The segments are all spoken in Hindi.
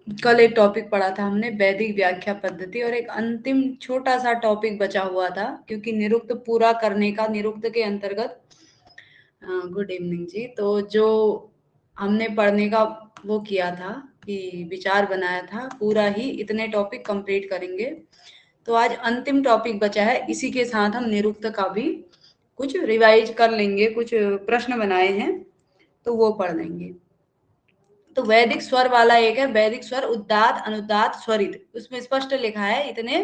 कल एक टॉपिक पढ़ा था हमने, वैदिक व्याख्या पद्धति, और एक अंतिम छोटा सा टॉपिक बचा हुआ था, क्योंकि निरुक्त पूरा करने का, निरुक्त के अंतर्गत, गुड इवनिंग जी, तो जो हमने पढ़ने का वो किया था कि विचार बनाया था, पूरा ही इतने टॉपिक कंप्लीट करेंगे। तो आज अंतिम टॉपिक बचा है, इसी के साथ हम निरुक्त का भी कुछ रिवाइज कर लेंगे, कुछ प्रश्न बनाए हैं तो वो पढ़ लेंगे। तो वैदिक स्वर वाला एक है, वैदिक स्वर उद्दात, अनुदात, स्वरित, उसमें स्पष्ट लिखा है, इतने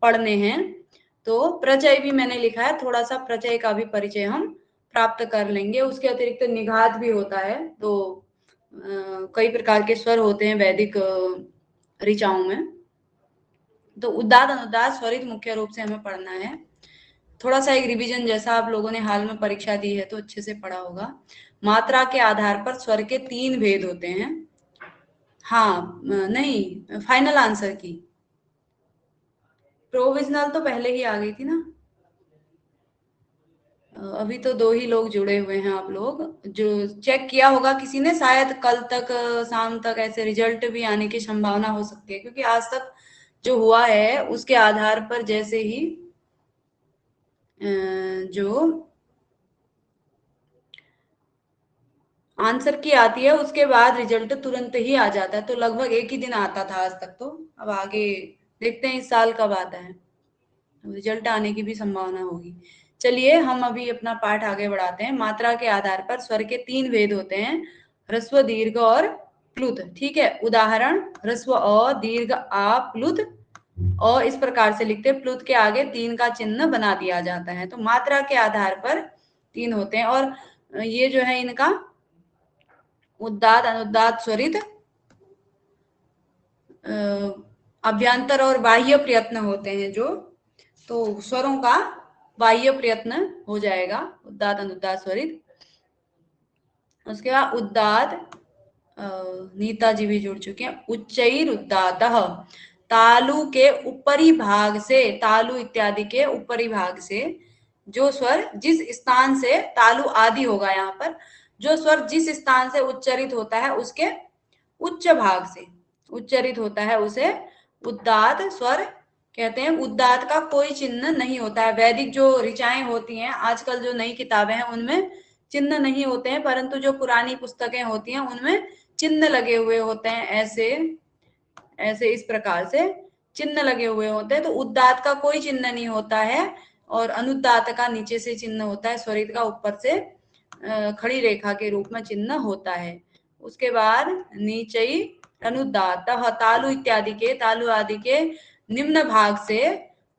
पढ़ने हैं। तो प्रचय भी मैंने लिखा है, थोड़ा सा प्रचय का भी परिचय हम प्राप्त कर लेंगे। उसके अतिरिक्त निघात भी होता है, तो कई प्रकार के स्वर होते हैं वैदिक ऋचाओं में। तो उद्दात, अनुदात, स्वरित मुख्य रूप से हमें पढ़ना है। थोड़ा सा एक रिवीजन जैसा, आप लोगों ने हाल में परीक्षा दी है तो अच्छे से पढ़ा होगा। मात्रा के आधार पर स्वर के 3 भेद होते हैं। हाँ, नहीं, फाइनल आंसर की प्रोविजनल तो पहले ही आ गई थी ना। अभी तो 2 ही लोग जुड़े हुए हैं, आप लोग जो चेक किया होगा किसी ने, शायद कल तक शाम तक ऐसे रिजल्ट भी आने की संभावना हो सकती है, क्योंकि आज तक जो हुआ है उसके आधार पर जैसे ही जो आंसर की आती है उसके बाद रिजल्ट तुरंत ही आ जाता है, तो लगभग एक ही दिन आता था आज तक। तो अब आगे देखते हैं इस साल कब आता है, रिजल्ट आने की भी संभावना होगी। चलिए हम अभी अपना पाठ आगे बढ़ाते हैं। मात्रा के आधार पर स्वर के 3 भेद होते हैं, ह्रस्व, दीर्घ और प्लुत। ठीक है, उदाहरण, ह्रस्व अ, दीर्घ आ, प्लुत अ इस प्रकार से लिखते हैं, प्लुत के आगे 3 का चिन्ह बना दिया जाता है। तो मात्रा के आधार पर 3 होते हैं, और ये जो है इनका उद्दात, अनुदात, स्वरित अभ्यंतर और बाह्य प्रयत्न होते हैं जो, तो स्वरों का बाह्य प्रयत्न हो जाएगा, उद्दात, अनुदात, स्वरित। उसके बाद उद्दात, नीता जी भी जुड़ चुके हैं। उच्चैर उद्दातः, तालु के ऊपरी भाग से, तालु इत्यादि के ऊपरी भाग से जो स्वर जिस स्थान से, तालु आदि होगा यहाँ पर, जो स्वर जिस स्थान से उच्चरित होता है उसके उच्च भाग से उच्चरित होता है उसे उद्दात स्वर कहते हैं। उद्दात का कोई चिन्ह नहीं होता है। वैदिक जो ऋचाएं होती हैं, आजकल जो नई किताबें हैं उनमें चिन्ह नहीं होते हैं, परंतु जो पुरानी पुस्तकें होती हैं उनमें चिन्ह लगे हुए होते हैं, ऐसे ऐसे इस प्रकार से चिन्ह लगे हुए होते हैं। तो उद्दात का कोई चिन्ह नहीं होता है, और अनुदात का नीचे से चिन्ह होता है, स्वरित का ऊपर से खड़ी रेखा के रूप में चिन्ह होता है। उसके बाद नीचई अनुदात, तालु इत्यादि के, तालु आदि के निम्न भाग से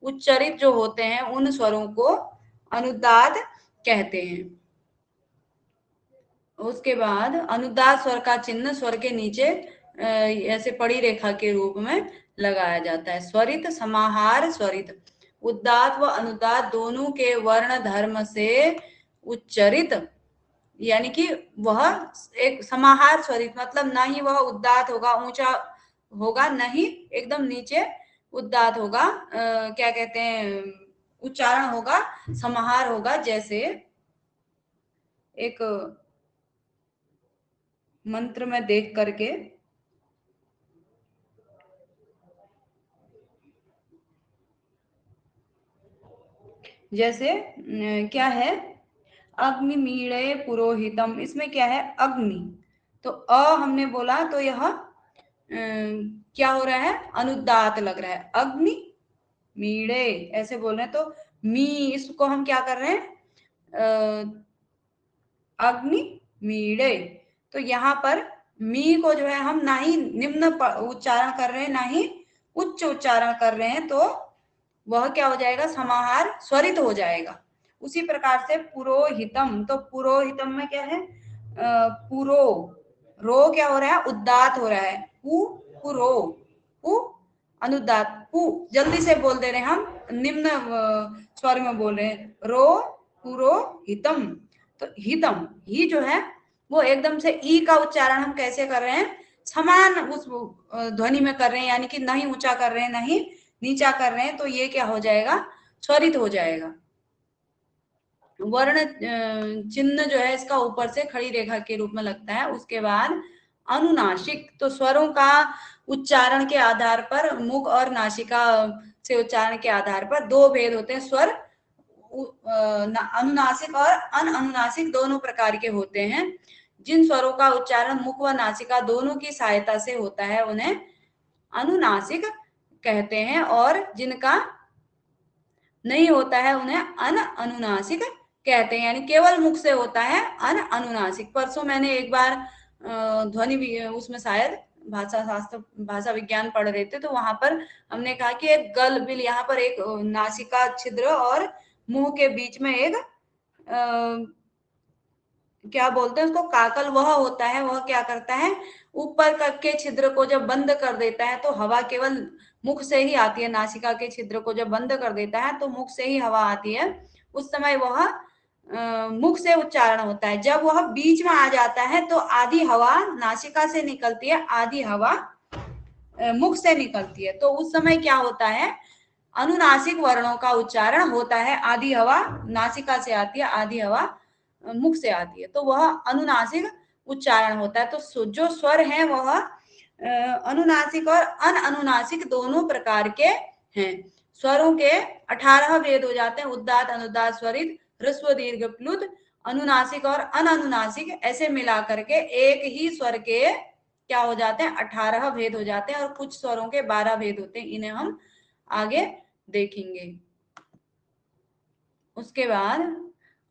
उच्चरित जो होते हैं उन स्वरों को अनुदात कहते हैं। उसके बाद अनुदात स्वर का चिन्ह स्वर के नीचे ऐसे पड़ी रेखा के रूप में लगाया जाता है। स्वरित, समाहार, स्वरित, उद्दात व अनुदात दोनों के वर्ण धर्म से उच्चरित, यानी कि वह एक समाहार स्वरित, मतलब ना ही वह उद्दात होगा, ऊंचा होगा, नहीं एकदम नीचे उद्दात होगा, क्या कहते हैं, उच्चारण होगा, समाहार होगा। जैसे एक मंत्र में देख करके, जैसे क्या है, अग्नि मीणे पुरोहितम, इसमें क्या है, अग्नि, तो अ हमने बोला तो यह क्या हो रहा है, अनुदात लग रहा है। अग्नि मीणे ऐसे बोल रहे हैं, तो मी इसको हम क्या कर रहे हैं, अग्नि मीणे, तो यहाँ पर मी को जो है हम ना ही निम्न उच्चारण कर रहे हैं, ना ही उच्च उच्चारण कर रहे हैं, तो वह क्या हो जाएगा, समाहार स्वरित हो जाएगा। उसी प्रकार से पुरोहितम, तो पुरोहितम में क्या है, पुरो, रो क्या हो रहा है, उद्दात हो रहा है, पु पुरो, पु अनुदात, पु जल्दी से बोल दे रहे हैं हम, निम्न स्वर में बोल रहे हैं, रो पुरोहितम। तो हितम, ही जो है वो एकदम से ई का उच्चारण हम कैसे कर रहे हैं, समान उस ध्वनि में कर रहे हैं, यानी कि ना ही ऊंचा कर रहे हैं, ना ही नीचा कर रहे हैं, तो ये क्या हो जाएगा, स्वरित हो जाएगा। वर्ण चिन्ह जो है इसका ऊपर से खड़ी रेखा के रूप में लगता है। उसके बाद अनुनासिक, तो स्वरों का उच्चारण के आधार पर मुख और नासिका से उच्चारण के आधार पर दो भेद होते हैं। स्वर अनुनासिक और अनअनुनासिक दोनों प्रकार के होते हैं। जिन स्वरों का उच्चारण मुख व नासिका दोनों की सहायता से होता है उन्हें अनुनासिक कहते हैं, और जिनका नहीं होता है उन्हें अनअनुनासिक कहते हैं, यानी केवल मुख से होता है अनअनुनासिक। परसों मैंने एक बार ध्वनि उसमें शायद भाषा शास्त्र भाषा विज्ञान पढ़ रहे थे, तो वहां पर हमने कहा कि एक गल बिल, यहाँ पर एक नासिका छिद्र और मुंह के बीच में एक क्या बोलते हैं उसको, काकल, वह होता है। वह क्या करता है, ऊपर के छिद्र को जब बंद कर देता है तो हवा केवल मुख से ही आती है। नासिका के छिद्र को जब बंद कर देता है तो मुख से ही हवा आती है, उस समय वह मुख से उच्चारण होता है। जब वह बीच में आ जाता है तो आधी हवा नासिका से निकलती है, आधी हवा मुख से निकलती है। तो उस समय क्या होता है, अनुनासिक वर्णों का उच्चारण होता है। आधी हवा नासिका से आती है, आधी हवा मुख से आती है, तो वह अनुनासिक उच्चारण होता है। तो जो स्वर है वह अनुनासिक और अनअनुनासिक दोनों प्रकार के हैं। स्वरों के 18 भेद हो जाते हैं, उद्दात, अनुदात, स्वरित, ह्रस्व, दीर्घ, प्लुत, अनुनासिक और अनअनुनासिक, ऐसे मिला करके एक ही स्वर के क्या हो जाते हैं, 18 भेद हो जाते हैं। और कुछ स्वरों के 12 भेद होते हैं, इन्हें हम आगे देखेंगे। उसके बाद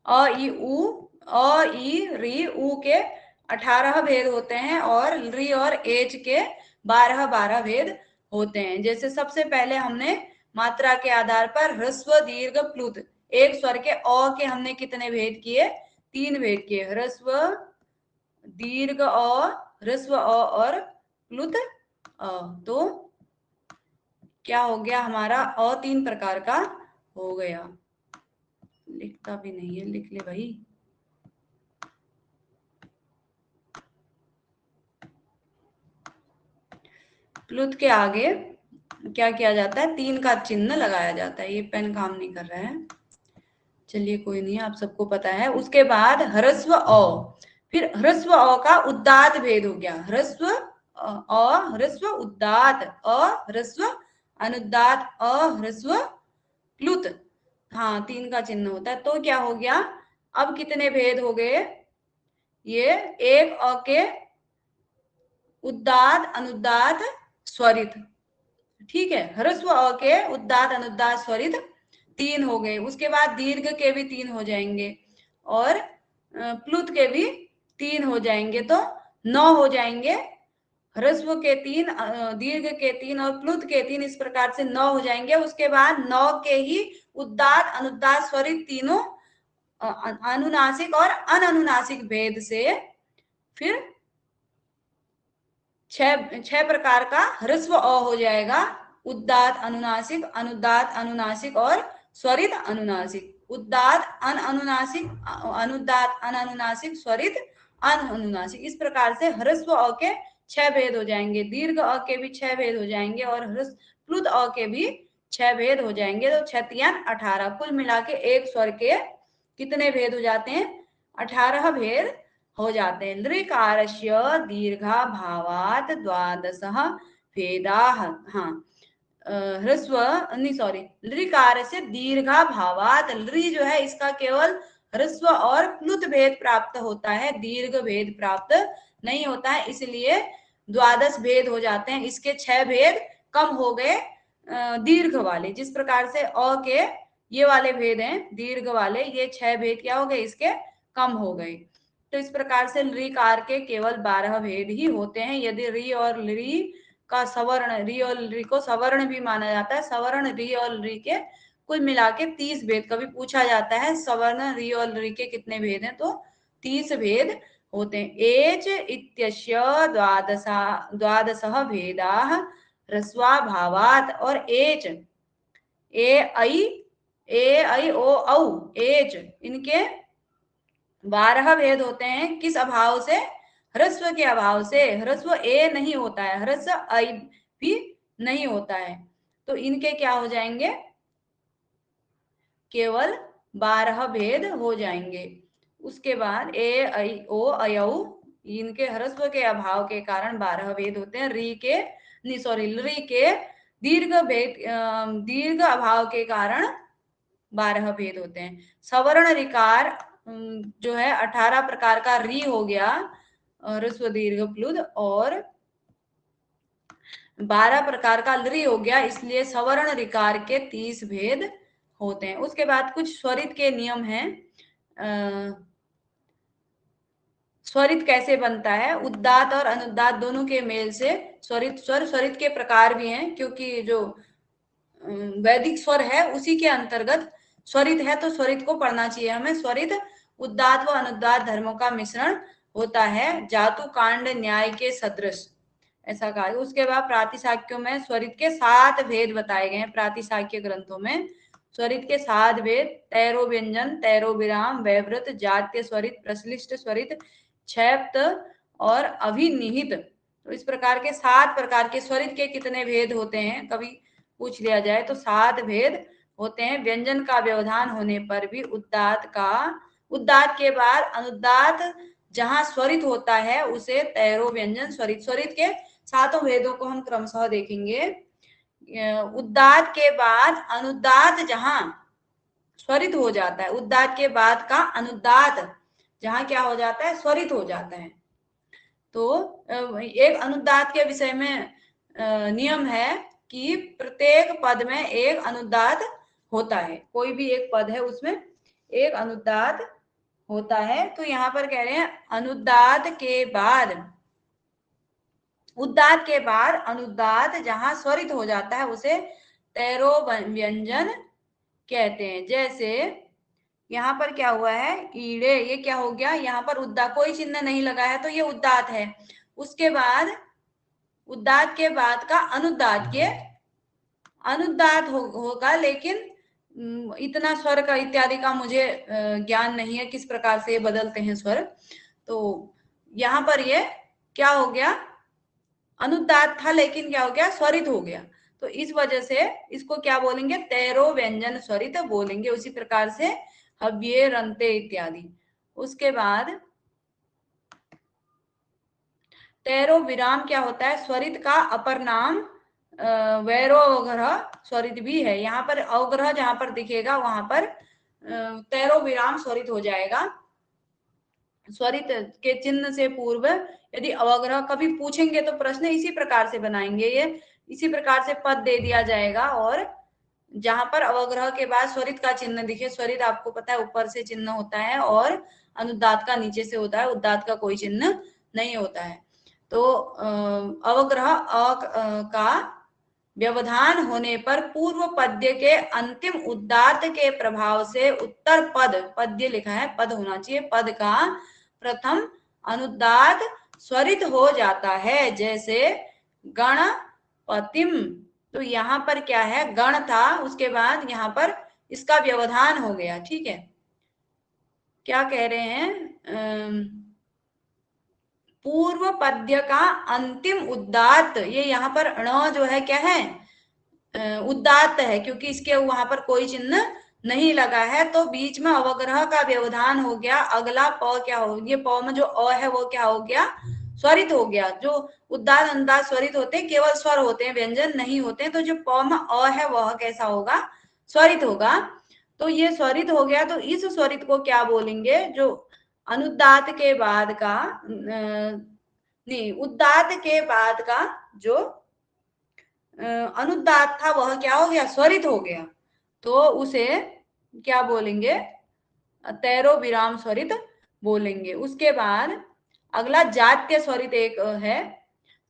अ ई री उ के 18 भेद होते हैं, और री और एच के 12 भेद होते हैं। जैसे सबसे पहले हमने मात्रा के आधार पर ह्रस्व, दीर्घ, प्लुत, एक स्वर के अ के हमने कितने भेद किए, 3 भेद किए, ह्रस्व, दीर्घ अ, ह्रस्व अ और प्लुत अ। तो क्या हो गया हमारा, अ 3 प्रकार का हो गया। लिखता भी नहीं है, लिख ले भाई। प्लुत के आगे क्या किया जाता है, 3 का चिन्ह लगाया जाता है। ये पेन काम नहीं कर रहा है, चलिए कोई नहीं, आप सबको पता है। उसके बाद ह्रस्व अ, फिर ह्रस्व अ का उद्दात भेद हो गया, ह्रस्व अ, ह्रस्व उद्दात, अ ह्रस्व अनुदात, अ ह्रस्व प्लुत। हाँ, 3 का चिन्ह होता है। तो क्या हो गया, अब कितने भेद हो गए, ये एक अ के उद्दात, अनुदात, स्वरित, ठीक है। ह्रस्व अ के उद्दात, अनुदात, स्वरित 3 हो गए। उसके बाद दीर्घ के भी 3 हो जाएंगे, और प्लुत के भी 3 हो जाएंगे, तो 9 हो जाएंगे। ह्रस्व के 3, दीर्घ के 3 और प्लुत के 3, इस प्रकार से 9 हो जाएंगे। उसके बाद 9 के ही उद्दात, अनुदात, स्वरित तीनों अनुनासिक और अनअनुनासिक भेद से फिर 6 प्रकार का ह्रस्व अ हो जाएगा, उद्दात, अनुनासिक, अनुदात, अनुनासिक और स्वरित अनुनासिक। उद्दात अनअनुनासिक, अनुदात अनअनुनासिक, स्वरित अनअनुनासिक, इस प्रकार से ह्रस्व अ के 6 भेद हो जाएंगे, दीर्घ अ के भी 6 भेद हो जाएंगे, और प्लुत अ के भी 6 भेद हो जाएंगे। तो 6 3 18, कुल मिला के एक स्वर के कितने भेद हो जाते हैं, 18 भेद हो जाते हैं। लृकारस्य दीर्घा भावात द्वादशः भेदाः। हाँ, ह्रस्व नहीं सॉरी, लृकार से दीर्घा भावात, लृ जो है इसका केवल ह्रस्व और प्लुत भेद प्राप्त होता है, दीर्घ भेद प्राप्त नहीं होता है, इसलिए 12 भेद हो जाते हैं। इसके 6 भेद कम हो गए दीर्घ वाले। जिस प्रकार से अ के ये वाले भेद हैं दीर्घ वाले, ये 6 भेद क्या हो गए, इसके कम हो गए। तो इस प्रकार से ऋकार के केवल 12 भेद ही होते हैं। यदि री और री का सवर्ण, री और री को सवर्ण भी माना जाता है, सवर्ण री और री के कुल मिला के 30 भेद। कभी पूछा जाता है सवर्ण री और री के कितने भेद हैं, तो 30 भेद होते हैं। एच इत्यस्य द्वादशः भेदाः ह्रस्वाभावात्, और एच, ए ऐ ओ औ, एच, इनके 12 भेद होते हैं। किस अभाव से, ह्रस्व के अभाव से। ह्रस्व ए नहीं होता है, ह्रस्व ऐ भी नहीं होता है, तो इनके क्या हो जाएंगे, केवल 12 भेद हो जाएंगे। उसके बाद ए ऐ ओ अयऊ इनके ह्रस्व के अभाव के कारण 12 भेद होते हैं। री के दीर्घ भेद दीर्घ अभाव के कारण 12 भेद होते हैं। सवर्ण ऋकार जो है 18 प्रकार का री हो गया ह्रस्व दीर्घ प्लुद, और 12 प्रकार का लृ हो गया, इसलिए सवर्ण ऋकार के 30 भेद होते हैं। उसके बाद कुछ स्वरित के नियम हैं। स्वरित कैसे बनता है? उद्दात और अनुदात दोनों के मेल से स्वरित के प्रकार भी हैं, क्योंकि जो वैदिक स्वर है उसी के अंतर्गत स्वरित है, तो स्वरित को पढ़ना चाहिए हमें। स्वरित उद्दात व अनुदात धर्मों का मिश्रण होता है, जातु कांड न्याय के सदृश, ऐसा कहा। उसके बाद प्रातिशाख्यों में स्वरित के 7 भेद बताए गए हैं। प्रातिशाख्य ग्रंथों में स्वरित के 7 भेद: तैरो व्यंजन, तैरो विराम, वैवृत, जात्य स्वरित, प्रश्लिष्ट स्वरित, क्षैप्त और अभिनिहित। तो इस प्रकार के 7 प्रकार के स्वरित के कितने भेद होते हैं कभी पूछ लिया जाए तो 7 भेद होते हैं। व्यंजन का व्यवधान होने पर भी उद्दात के बाद अनुदात जहां स्वरित होता है उसे तैरो व्यंजन स्वरित। स्वरित के 7 भेदों को हम क्रमशः देखेंगे। उद्दात के बाद अनुदात जहां स्वरित हो जाता है, उद्दात के बाद का अनुदात जहां क्या हो जाता है? स्वरित हो जाता है। तो एक अनुदात के विषय में नियम है कि प्रत्येक पद में एक अनुदात होता है। कोई भी एक पद है उसमें एक अनुदात होता है। तो यहाँ पर कह रहे हैं अनुदात के बाद, उद्दात के बाद अनुदात जहां स्वरित हो जाता है उसे तैरो व्यंजन कहते हैं। जैसे यहाँ पर क्या हुआ है? ईड़े, ये क्या हो गया? यहाँ पर उद्दात कोई चिन्ह नहीं लगा है तो ये उद्दात है। उसके बाद उद्दात के बाद का अनुदात होगा, लेकिन इतना स्वर का इत्यादि का मुझे ज्ञान नहीं है किस प्रकार से ये बदलते हैं स्वर। तो यहाँ पर ये क्या हो गया? अनुदात था लेकिन क्या हो गया? स्वरित हो गया। तो इस वजह से इसको क्या बोलेंगे? तैरो व्यंजन स्वरित बोलेंगे। उसी प्रकार से हव्ये, रंते इत्यादि। उसके बाद तैरो विराम क्या होता है? स्वरित का अपर नाम वैरो अवग्रह स्वरित भी है। यहाँ पर अवग्रह जहां पर दिखेगा वहां पर तैरो विराम स्वरित हो जाएगा। स्वरित के चिन्ह से पूर्व यदि अवग्रह कभी पूछेंगे तो प्रश्न इसी प्रकार से बनाएंगे, ये इसी प्रकार से पद दे दिया जाएगा, और जहां पर अवग्रह के बाद स्वरित का चिन्ह दिखे, स्वरित आपको पता है ऊपर से चिन्ह होता है और अनुदात का नीचे से होता है, उद्दात का कोई चिन्ह नहीं होता है। तो अवग्रह का व्यवधान होने पर पूर्व पद्य के अंतिम उद्दात के प्रभाव से उत्तर पद्य लिखा है, पद होना चाहिए, पद का प्रथम अनुदात स्वरित हो जाता है। जैसे गणपतिम, तो यहाँ पर क्या है? गण था, उसके बाद यहाँ पर इसका व्यवधान हो गया। ठीक है, क्या कह रहे हैं? पूर्व पद्य का अंतिम उद्दात, ये यहाँ पर ण जो है क्या है? उद्दात है, क्योंकि इसके वहां पर कोई चिन्ह नहीं लगा है, तो बीच में अवग्रह का व्यवधान हो गया। अगला प क्या हो? ये प में जो अ है वो क्या हो गया? स्वरित हो गया। जो उद्दात अनुदात स्वरित होते हैं, केवल स्वर होते हैं, व्यंजन नहीं होते हैं। तो जो प में अ है वह कैसा होगा? स्वरित होगा। तो ये स्वरित हो गया, तो इस स्वरित को क्या बोलेंगे? जो अनुदात के बाद का नहीं, उद्दात के बाद का जो अनुदात था वह क्या हो गया? स्वरित हो गया। तो उसे क्या बोलेंगे? तैरो विराम स्वरित बोलेंगे। उसके बाद अगला जात्य स्वरित एक है,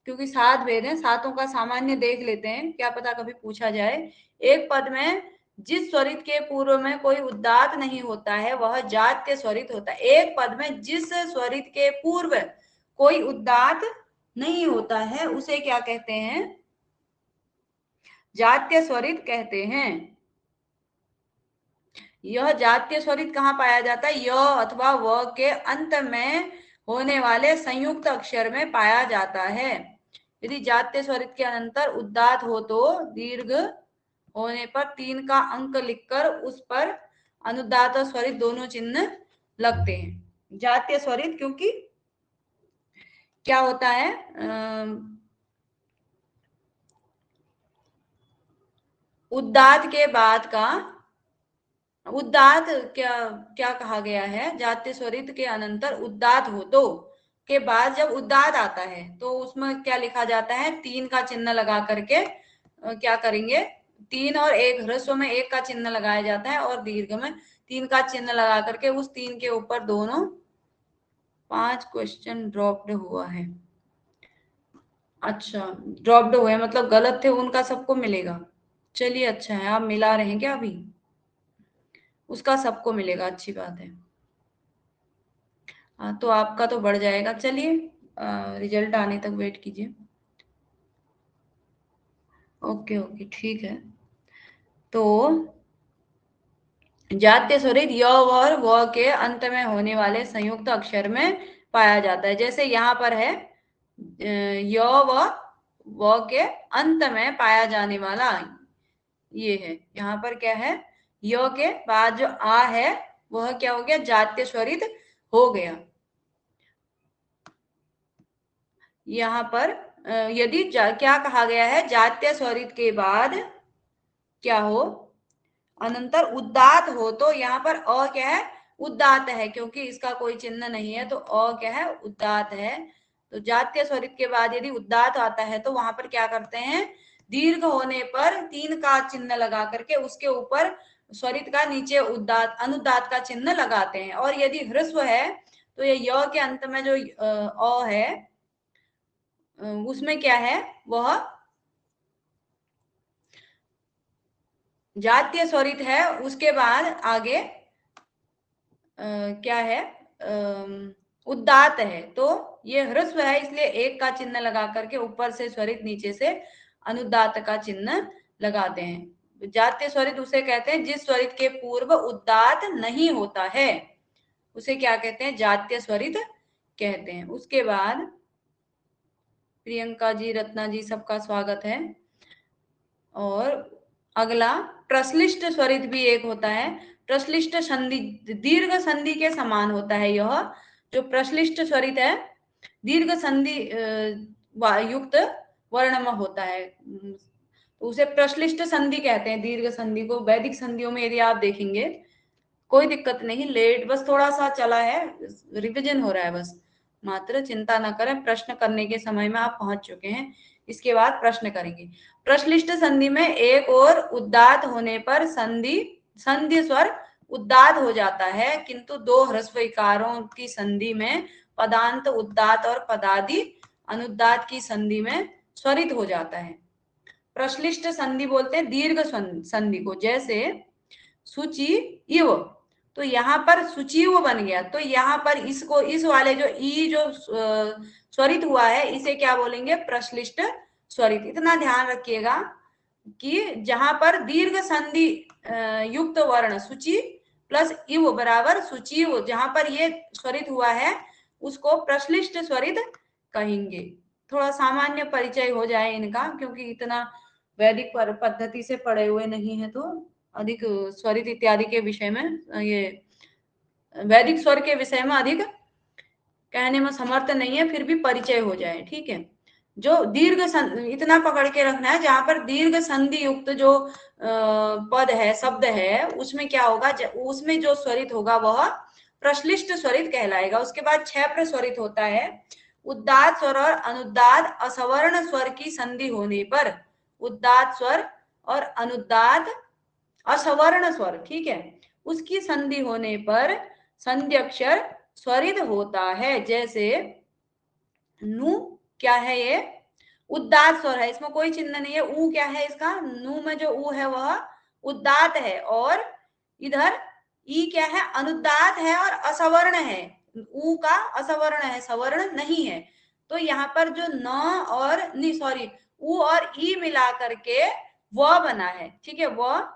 क्योंकि 7 भेद हैं, 7 का सामान्य देख लेते हैं, क्या पता कभी पूछा जाए। एक पद में जिस स्वरित के पूर्व में कोई उद्दात नहीं होता है वह जात्य स्वरित होता है। एक पद में जिस स्वरित के पूर्व कोई उद्दात नहीं होता है उसे क्या कहते हैं? जात्य स्वरित कहते हैं। यह जात्य स्वरित कहाँ पाया जाता है? य अथवा व के अंत में होने वाले संयुक्त अक्षर में पाया जाता है। यदि जात्य स्वरित के अनंतर उद्दात हो तो दीर्घ होने पर 3 का अंक लिखकर उस पर अनुदात और स्वरित दोनों चिन्ह लगते हैं। जातीय स्वरित क्योंकि क्या होता है, उदात के बाद का उदात क्या क्या कहा गया है, जातीय स्वरित के अनंतर उदात हो तो के बाद जब उदात आता है तो उसमें क्या लिखा जाता है, 3 का चिन्ह लगा करके क्या करेंगे, 3 और 1, ह्रस्व में 1 का चिन्ह लगाया जाता है और दीर्घ में 3 का चिन्ह लगा करके उस 3 के ऊपर दोनों 5 क्वेश्चन ड्रॉप्ड हुआ है। अच्छा, ड्रॉप्ड हुए मतलब गलत थे, उनका सबको मिलेगा। चलिए अच्छा है, आप मिला रहे हैं क्या अभी, उसका सबको मिलेगा, अच्छी बात है। हाँ तो आपका तो बढ़ जाएगा। चलिए रिजल्ट आने तक वेट कीजिए। ओके ओके ठीक है। तो जातीय स्वरित य और व के अंत में होने वाले संयुक्त अक्षर में पाया जाता है। जैसे यहाँ पर है य व के अंत में पाया जाने वाला ये है, यहाँ पर क्या है, य के बाद जो आ है वह क्या हो गया, जातीय स्वरित हो गया। यहाँ पर यदि क्या कहा गया है, जातीय स्वरित के बाद क्या हो, अनंतर उदात हो, तो यहाँ पर अ क्या है, उदात है, क्योंकि इसका कोई चिन्ह नहीं है तो अ क्या है, उदात है। तो जातीय स्वरित के बाद यदि उदात आता है तो वहां पर क्या करते हैं, दीर्घ होने पर 3 का चिन्ह लगा करके उसके ऊपर स्वरित का नीचे उदात अनुदात का चिन्ह लगाते हैं। और यदि ह्रस्व है तो ये य के अंत में जो अ है उसमें क्या है, वह जातीय स्वरित है, उसके बाद आगे क्या है, उदात है, तो ये ह्रस्व है इसलिए 1 का चिन्ह लगा करके ऊपर से स्वरित नीचे से अनुदात का चिन्ह लगाते हैं। जातीय स्वरित उसे कहते हैं जिस स्वरित के पूर्व उदात नहीं होता है, उसे क्या कहते हैं, जातीय स्वरित कहते हैं। उसके बाद प्रियंका जी, रत्ना जी, सबका स्वागत है। और अगला प्रश्लिष्ट स्वरित भी एक होता है। प्रश्लिष्ट संधि दीर्घ संधि के समान होता है। यह जो प्रश्लिष्ट स्वरित है दीर्घ संधि युक्त वर्ण में होता है, तो उसे प्रश्लिष्ट संधि कहते हैं। दीर्घ संधि को वैदिक संधियों में यदि आप देखेंगे, कोई दिक्कत नहीं, लेट बस थोड़ा सा चला है, रिविजन हो रहा है बस, मात्र चिंता न करें, प्रश्न करने के समय में आप पहुंच चुके हैं, इसके बाद प्रश्न करेंगे। प्रश्लिष्ट संधि में एक और उदात होने पर संधि स्वर उदात हो जाता है, किंतु 2 ह्रस्व इकारों की संधि में पदांत उदात और पदादि अनुदात की संधि में स्वरित हो जाता है। प्रश्लिष्ट संधि बोलते हैं दीर्घ संधि को, जैसे सूची इव, तो यहाँ पर सुचिव बन गया, तो यहाँ पर इसको इस वाले जो ई जो स्वरित हुआ है इसे क्या बोलेंगे, प्रश्लिष्ट स्वरित। इतना ध्यान रखिएगा कि जहां पर दीर्घ संधि युक्त वर्ण सूची प्लस इव बराबर सुचिव, जहां पर ये स्वरित हुआ है उसको प्रश्लिष्ट स्वरित कहेंगे। थोड़ा सामान्य परिचय हो जाए इनका, क्योंकि इतना वैदिक पद्धति से पढ़े हुए नहीं है तो अधिक स्वरित इत्यादि के विषय में, ये वैदिक स्वर के विषय में अधिक कहने में समर्थ नहीं है, फिर भी परिचय हो जाए, ठीक है। जो दीर्घ इतना पकड़ के रखना है, जहां पर दीर्घ संधि युक्त जो पद है, शब्द है, उसमें क्या होगा, उसमें जो स्वरित होगा वह प्रश्लिष्ट स्वरित कहलाएगा। उसके बाद क्षैप्र स्वरित होता है। उदात स्वर और अनुदात असवर्ण स्वर की संधि होने पर उदात स्वर और अनुदात असवर्ण स्वर, ठीक है, उसकी संधि होने पर संधि अक्षर स्वरित होता है। जैसे नु क्या है, ये उदात स्वर है, इसमें कोई चिन्ह नहीं है। ऊ क्या है, इसका नु में जो ऊ है वह उदात है, और इधर ई क्या है, अनुदात है और असवर्ण है। ऊ का असवर्ण है, सवर्ण नहीं है। तो यहाँ पर जो न और नहीं, सॉरी, ऊ और ई मिला करके व बना है, ठीक है। व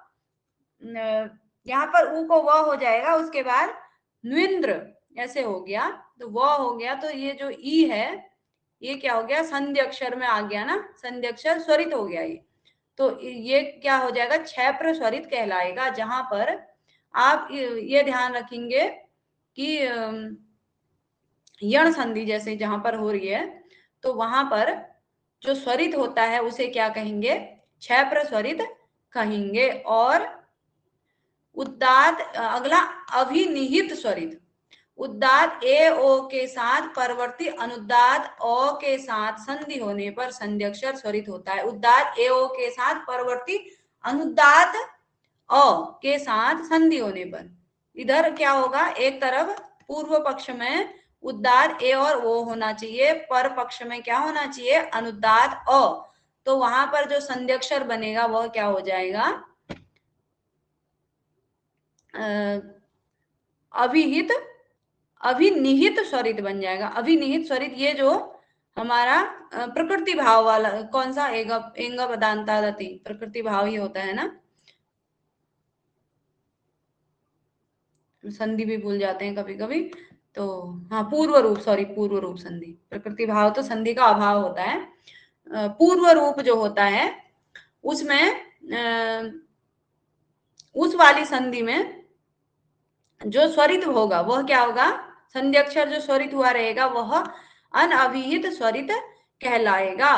यहाँ पर ऊ को व हो जाएगा, उसके बाद न्विंद्र ऐसे हो गया, तो व हो गया, तो ये जो ई है ये क्या हो गया, संधि अक्षर में आ गया ना, संधि अक्षर स्वरित हो गया ये, तो ये क्या हो जाएगा, क्षैप्र स्वरित कहलाएगा। जहां पर आप ये ध्यान रखेंगे कि यण संधि जैसे जहां पर हो रही है तो वहां पर जो स्वरित होता है उसे क्या कहेंगे, क्षैप्र स्वरित कहेंगे। और उदात्त, अगला अभिनिहित स्वरित, उदात्त ए ओ के साथ परवर्ती अनुदात्त ओ के साथ संधि होने पर संध्यक्षर स्वरित होता है। उदात्त ए ओ के साथ परवर्ती अनुदात्त अ के साथ संधि होने पर इधर क्या होगा, एक तरफ पूर्व पक्ष में उदात्त ए और ओ होना चाहिए, पर पक्ष में क्या होना चाहिए, अनुदात्त अ। तो वहां पर जो संध्यक्षर बनेगा वह क्या हो जाएगा, अभिहित अभिनिहित स्वरित बन जाएगा। अभिनिहित स्वरित ये जो हमारा प्रकृति भाव वाला, कौन सा, एंग पदांतादति, प्रकृति भाव ही होता है ना, संधि भी भूल जाते हैं कभी कभी। तो हाँ, पूर्व रूप, सॉरी, पूर्व रूप संधि, प्रकृति भाव तो संधि का अभाव होता है। पूर्व रूप जो होता है उसमें उस वाली संधि में जो स्वरित होगा वह क्या होगा, संध्यक्षर जो स्वरित हुआ रहेगा वह अनअभिहित स्वरित कहलाएगा।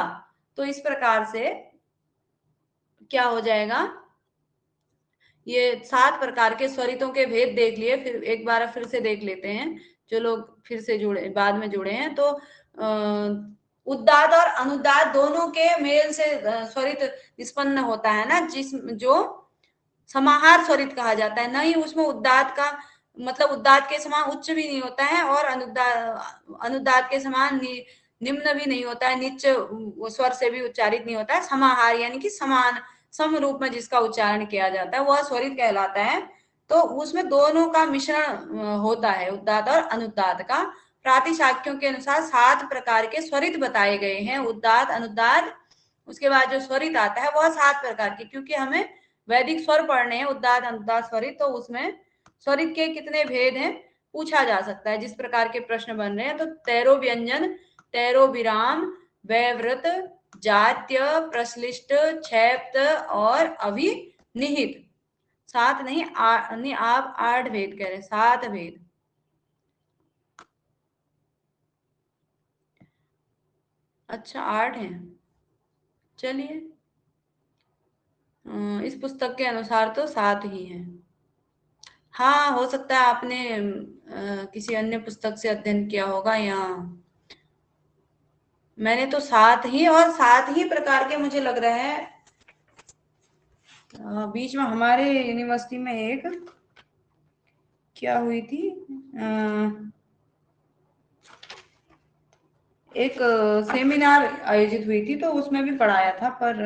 तो इस प्रकार से क्या हो जाएगा, ये 7 प्रकार के स्वरितों के भेद देख लिए, फिर एक बार फिर से देख लेते हैं जो लोग फिर से जुड़े, बाद में जुड़े हैं। तो उदात्त और अनुदात्त दोनों के मेल से स्वरित निष्पन्न होता है ना, जिस जो समाहार स्वरित कहा जाता है। नहीं उसमें उदात्त का मतलब उदात्त के समान उच्च भी नहीं होता है और अनुदात्त के समान निम्न भी नहीं होता है, निच्च स्वर से भी उच्चारित नहीं होता है। समाहार यानी कि समान सम रूप में जिसका उच्चारण किया जाता है वह स्वरित कहलाता है। तो उसमें दोनों का मिश्रण होता है, उदात्त और अनुदात्त का। प्रातिशाख्यों के अनुसार 7 प्रकार के स्वरित बताए गए हैं, उदात्त, अनुदात्त। उसके बाद जो स्वरित आता है वह 7 प्रकार के, क्योंकि हमें वैदिक स्वर पढ़ने हैं, उदात्त, अनुदात्त, स्वरित, तो उसमें स्वरित के कितने भेद हैं पूछा जा सकता है, जिस प्रकार के प्रश्न बन रहे हैं। तो 13 व्यंजन, 13 विराम, वैवृत, जात्य, प्रश्लिष्ट, क्षैप्त और अभिनिहित। 7 नहीं, आप 8 भेद कह रहे, 7 भेद। अच्छा 8 हैं, चलिए इस पुस्तक के अनुसार तो 7 ही हैं। हाँ, हो सकता है आपने किसी अन्य पुस्तक से अध्ययन किया होगा, या मैंने तो 7 ही, और 7 ही प्रकार के मुझे लग रहा है। बीच में हमारे यूनिवर्सिटी में एक क्या हुई थी, एक सेमिनार आयोजित हुई थी तो उसमें भी पढ़ाया था, पर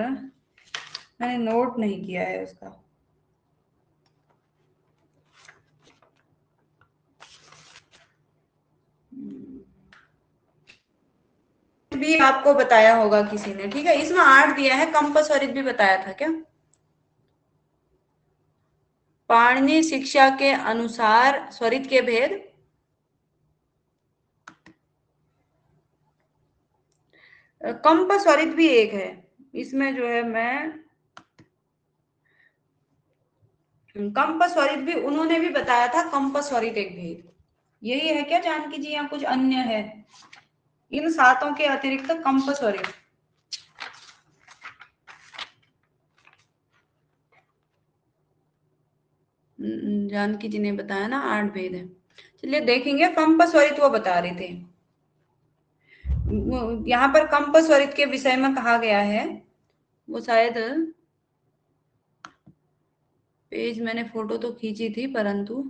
मैंने नोट नहीं किया है उसका। भी आपको बताया होगा किसी ने, ठीक है। इसमें 8 दिया है, कंपस स्वरित भी बताया था क्या? पाणिनि शिक्षा के अनुसार स्वरित के भेद, कंप स्वरित भी एक है इसमें, जो है मैं कंप स्वरित भी उन्होंने भी बताया था, कंप स्वरित एक भेद। यही है क्या जानकी जी, या कुछ अन्य है इन 7 के अतिरिक्त कंप स्वरित? जानकी जी ने बताया ना 8 भेद है। चलिए देखेंगे, कंप स्वरित वो बता रहे थे। यहाँ पर कंप स्वरित के विषय में कहा गया है, वो शायद पेज मैंने फोटो तो खींची थी परंतु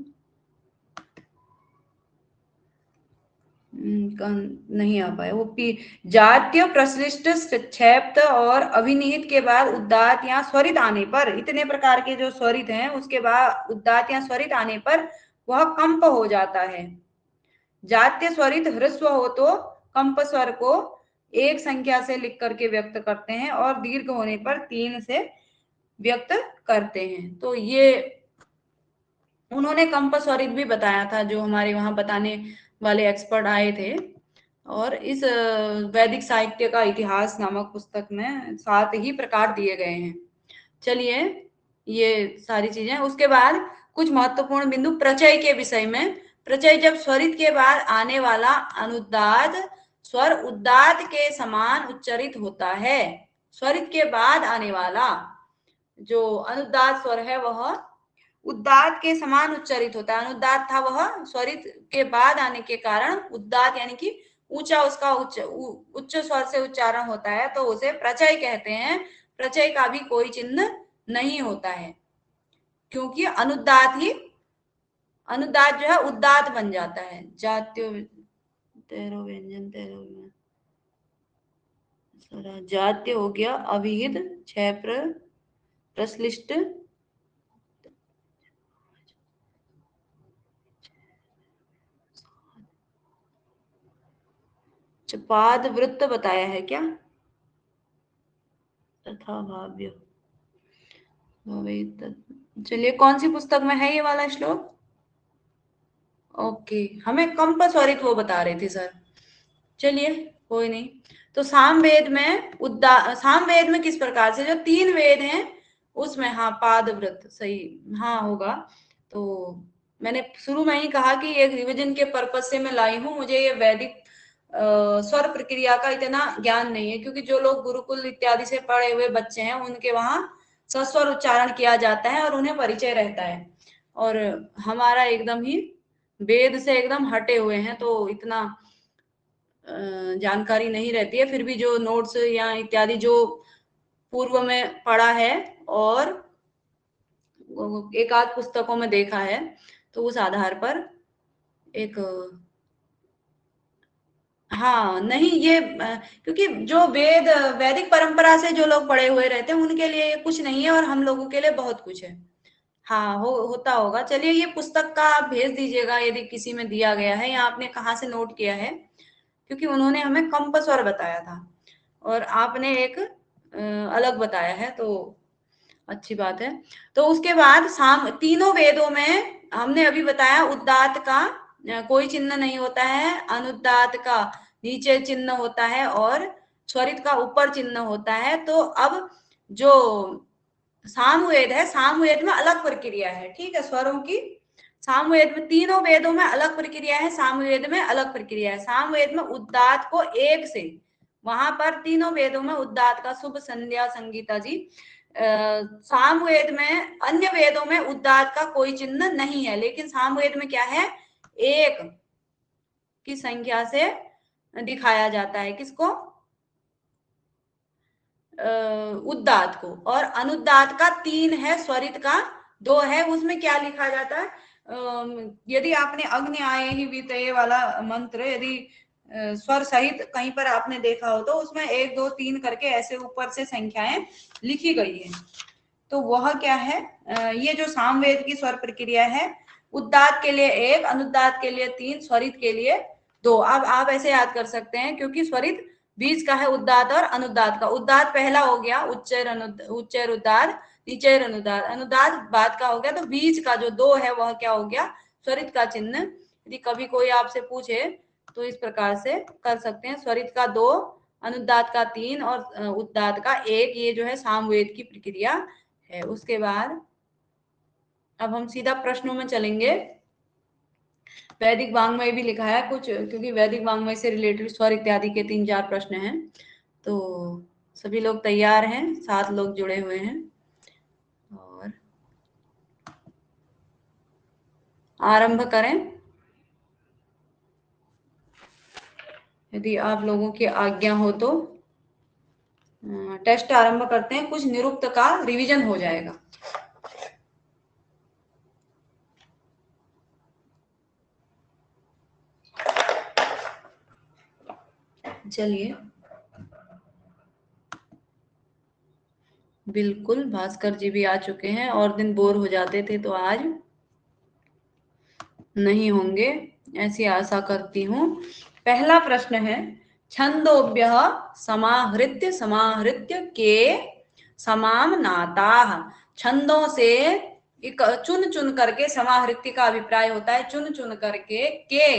नहीं आ पाया वो। जात्य, प्रश्लिष्ट, क्षैप्त और अभिनिहित के बाद उदात्त या स्वरित आने पर, इतने प्रकार के जो स्वरित हैं उसके बाद उदात्त या स्वरित आने पर वह कंप हो जाता है। जात्य स्वरित ह्रस्व हो तो कंप स्वर को एक संख्या से लिख करके व्यक्त करते हैं और दीर्घ होने पर 3 से व्यक्त करते हैं। तो ये उन्होंने कंप स्वरित भी बताया था, जो हमारे वहां बताने वाले एक्सपर्ट आए थे। और इस वैदिक साहित्य का इतिहास नामक पुस्तक में 7 ही प्रकार दिए गए हैं। चलिए ये सारी चीजें, उसके बाद कुछ महत्वपूर्ण बिंदु प्रचय के विषय में। प्रचय जब स्वरित के बाद आने वाला अनुदात स्वर उदात के समान उच्चरित होता है। स्वरित के बाद आने वाला जो अनुदात स्वर है वह उदात के समान उच्चरित होता है। अनुदात था वह स्वरित के बाद आने के कारण उदात यानी कि ऊंचा उसका उच्च स्वर से उच्चारण होता है, तो उसे प्रचय कहते हैं। प्रचय का भी कोई चिन्ह नहीं होता है, क्योंकि अनुदात जो है उदात बन जाता है। जात्यो तेरो व्यंजन तेरो जात्य हो गया, अभिहित छह प्रश्लिष्ट पाद वृत्त बताया है क्या? तथा भाव्य। चलिए, कौन सी पुस्तक में है ये वाला श्लोक? ओके, हमें कंपस स्वरित वो बता रहे थे सर। चलिए कोई नहीं। तो सामवेद में किस प्रकार से जो 3 वेद हैं उसमें, हाँ पाद वृत्त सही, हाँ होगा। तो मैंने शुरू में ही कहा कि एक रिवीजन के पर्पज से मैं लाई हूँ। मुझे ये वैदिक स्वर प्रक्रिया का इतना ज्ञान नहीं है, क्योंकि जो लोग गुरुकुल इत्यादि से पढ़े हुए बच्चे हैं उनके वहां सस्वर उच्चारण किया जाता है और उन्हें परिचय रहता है, और हमारा एकदम ही वेद से एकदम हटे हुए हैं, तो इतना जानकारी नहीं रहती है। फिर भी जो नोट्स या इत्यादि जो पूर्व में पढ़ा है और एक आध पुस्तकों में देखा है, तो उस आधार पर एक हाँ नहीं ये क्योंकि जो वैदिक परंपरा से जो लोग पढ़े हुए रहते हैं उनके लिए ये कुछ नहीं है, और हम लोगों के लिए बहुत कुछ है। हाँ होता होगा। चलिए, ये पुस्तक का आप भेज दीजिएगा यदि किसी में दिया गया है या आपने कहाँ से नोट किया है, क्योंकि उन्होंने हमें कंपस और बताया था और आपने एक अलग बताया है, तो अच्छी बात है। तो उसके बाद तीनों वेदों में हमने अभी बताया उदात का कोई चिन्ह नहीं होता है, अनुदात का नीचे चिन्ह होता है और स्वरित का ऊपर चिन्ह होता है। तो अब जो सामवेद है, सामवेद में अलग प्रक्रिया है, ठीक है, स्वरों की। सामवेद में तीनों वेदों में अलग प्रक्रिया है, सामवेद में अलग प्रक्रिया है। सामवेद में उदात को एक से, वहां पर तीनों वेदों में उदात का, शुभ संध्या संगीता जी, सामवेद में, अन्य वेदों में उदात का कोई चिन्ह नहीं है, लेकिन सामवेद में क्या है, एक की संख्या से दिखाया जाता है। किसको? उदात को। और अनुदात का 3 है, स्वरित का 2 है। उसमें क्या लिखा जाता है? यदि आपने अग्नि आये ही वितये वाला मंत्र यदि स्वर सहित कहीं पर आपने देखा हो तो उसमें 1 2 3 करके ऐसे ऊपर से संख्याएं लिखी गई है। तो वह क्या है, ये जो सामवेद की स्वर प्रक्रिया है, उदात के लिए 1, अनुदात के लिए 3, स्वरित के लिए 2। अब आप ऐसे याद कर सकते हैं, क्योंकि स्वरित बीच का है उदात और अनुदात का। उदात पहला हो गया, उच्चैर उदात, नीचैर अनुदात, अनुदात बाद का हो गया, तो बीच का जो 2 है वह क्या हो गया, स्वरित का चिन्ह। यदि कभी कोई आपसे पूछे तो इस प्रकार से कर सकते हैं, स्वरित का 2, अनुदात का 3 और उदात का 1। ये जो है सामवेद की प्रक्रिया है। उसके बाद अब हम सीधा प्रश्नों में चलेंगे। वैदिक वांग्मय भी लिखा है कुछ, क्योंकि वैदिक वांग्मय से रिलेटेड स्वर इत्यादि के 3-4 प्रश्न हैं। तो सभी लोग तैयार हैं, 7 लोग जुड़े हुए हैं और आरंभ करें यदि आप लोगों की आज्ञा हो तो। टेस्ट आरंभ करते हैं, कुछ निरुक्त का रिवीजन हो जाएगा। चलिए, बिल्कुल भास्कर जी भी आ चुके हैं, और दिन बोर हो जाते थे तो आज नहीं होंगे ऐसी आशा करती हूँ। पहला प्रश्न है, छंदोभ्यः समाहृत्य के समाम नाताः। छंदों से चुन चुन करके, समाहृत्य का अभिप्राय होता है चुन चुन करके, के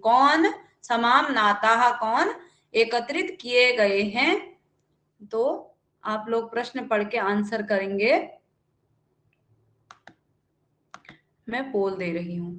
कौन, समाम नाताः कौन एकत्रित किए गए हैं। तो आप लोग प्रश्न पढ़ के आंसर करेंगे। मैं पोल दे रही हूँ।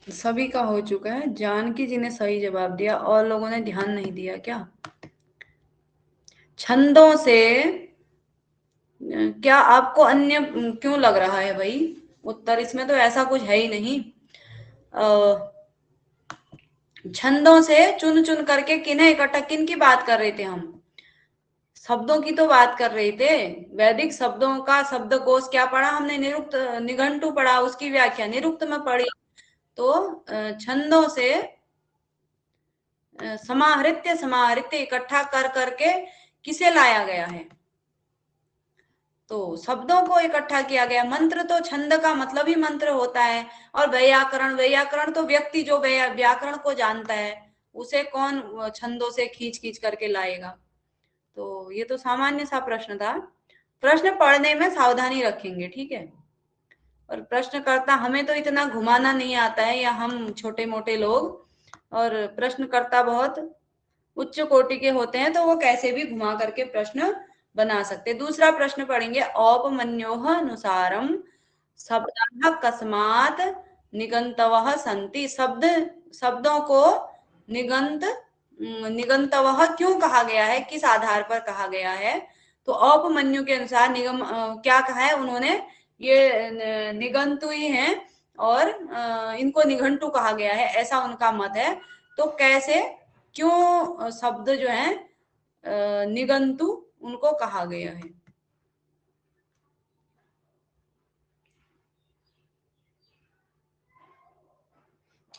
सभी का हो चुका है। जानकी जी ने सही जवाब दिया और लोगों ने ध्यान नहीं दिया क्या? छंदों से क्या आपको अन्य क्यों लग रहा है भाई उत्तर? इसमें तो ऐसा कुछ है ही नहीं। छंदों से चुन चुन करके किन्हें इकट्ठा, किन की बात कर रहे थे हम? शब्दों की तो बात कर रहे थे। वैदिक शब्दों का शब्दकोश क्या पढ़ा हमने? निरुक्त, निघंटु पढ़ा, उसकी व्याख्या निरुक्त में पढ़ी। तो छंदों से समाहृत्य समाहृत्य इकट्ठा कर करके किसे लाया गया है? तो शब्दों को इकट्ठा किया गया। मंत्र तो छंद का मतलब ही मंत्र होता है। और व्याकरण, व्याकरण तो व्यक्ति जो व्याकरण को जानता है उसे कौन छंदों से खींच खींच करके लाएगा? तो ये तो सामान्य सा प्रश्न था। प्रश्न पढ़ने में सावधानी रखेंगे, ठीक है? और प्रश्नकर्ता, हमें तो इतना घुमाना नहीं आता है, या हम छोटे मोटे लोग, और प्रश्नकर्ता बहुत उच्च कोटि के होते हैं तो वो कैसे भी घुमा करके प्रश्न बना सकते। दूसरा प्रश्न पढ़ेंगे। औपमन्योः अनुसारम शब्दाः कस्मात् निगंतवः सन्ति। शब्दों को निगंत निगंतवः क्यों कहा गया है, किस आधार पर कहा गया है? तो औपमन्यु के अनुसार क्या कहा है उन्होंने? ये निगंतु ही हैं और इनको निघंटु कहा गया है, ऐसा उनका मत है। तो कैसे, क्यों शब्द जो है निगंतु उनको कहा गया है?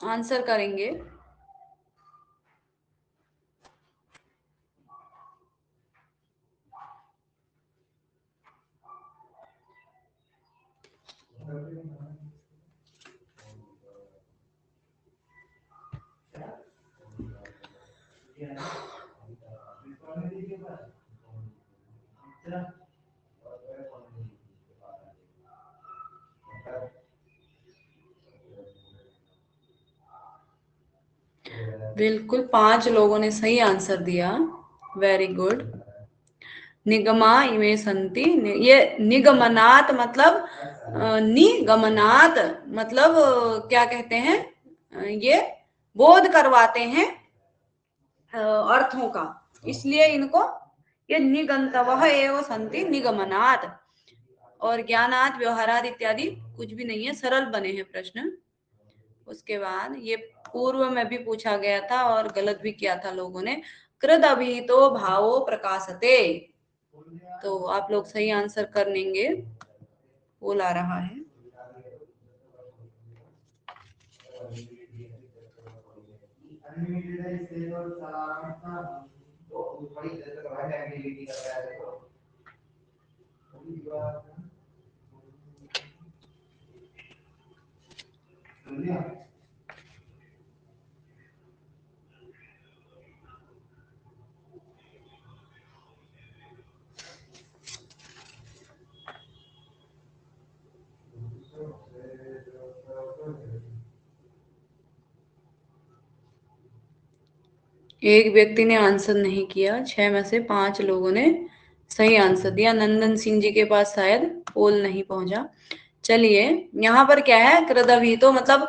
आंसर करेंगे। बिल्कुल 5 लोगों ने सही आंसर दिया। Very good. निगमा इमे संति। ये निगमनात मतलब निगमनात मतलब क्या कहते हैं? ये बोध करवाते हैं अर्थों का, इसलिए इनको ये निगंतवः एव संति निगमनात्। और ज्ञानात् व्यवहारात् इत्यादि कुछ भी नहीं है, सरल बने हैं प्रश्न। उसके बाद ये पूर्व में भी पूछा गया था और गलत भी किया था लोगों ने। कृद अभिहितो भावो प्रकाशते। तो आप लोग सही आंसर कर लेंगे। बोल आ रहा है। एक व्यक्ति ने आंसर नहीं किया, 6 में से 5 लोगों ने सही आंसर दिया। नंदन सिंह जी के पास शायद पोल नहीं पहुंचा। चलिए, यहाँ पर क्या है? कृदभितो मतलब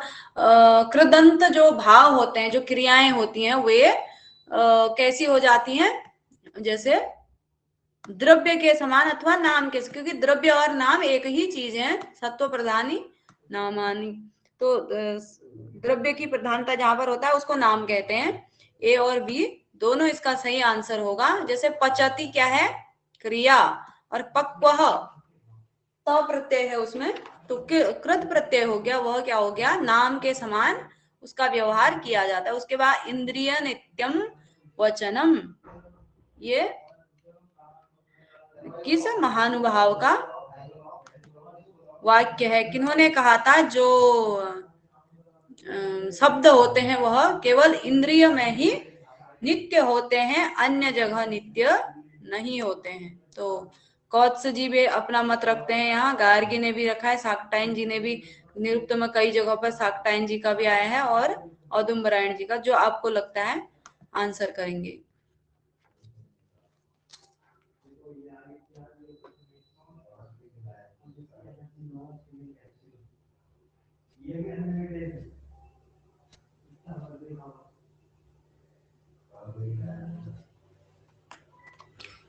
कृदंत जो भाव होते हैं, जो क्रियाएं होती हैं, वे कैसी हो जाती हैं? जैसे द्रव्य के समान अथवा नाम के, क्योंकि द्रव्य और नाम एक ही चीज है। सत्व प्रधानी नामानी। तो द्रव्य की प्रधानता जहां पर होता है उसको नाम कहते हैं। ए और बी दोनों इसका सही आंसर होगा। जैसे पचती क्या है? क्रिया, और पक्वः त प्रत्यय है उसमें, तो कृत प्रत्यय हो गया। वह क्या हो गया? नाम के समान उसका व्यवहार किया जाता है। उसके बाद इंद्रिय नित्यम वचनम, ये किस महानुभाव का वाक्य है। किन्होंने कहा था? जो शब्द होते हैं वह केवल इंद्रिय में ही नित्य होते हैं, अन्य जगह नित्य नहीं होते हैं। तो कौत्स जी भी अपना मत रखते हैं, यहाँ गार्गी ने भी रखा है, शाकटायन जी ने भी, निरुक्त में कई जगहों पर शाकटायन जी का भी आया है और औदुंबरायण जी का। जो आपको लगता है आंसर करेंगे।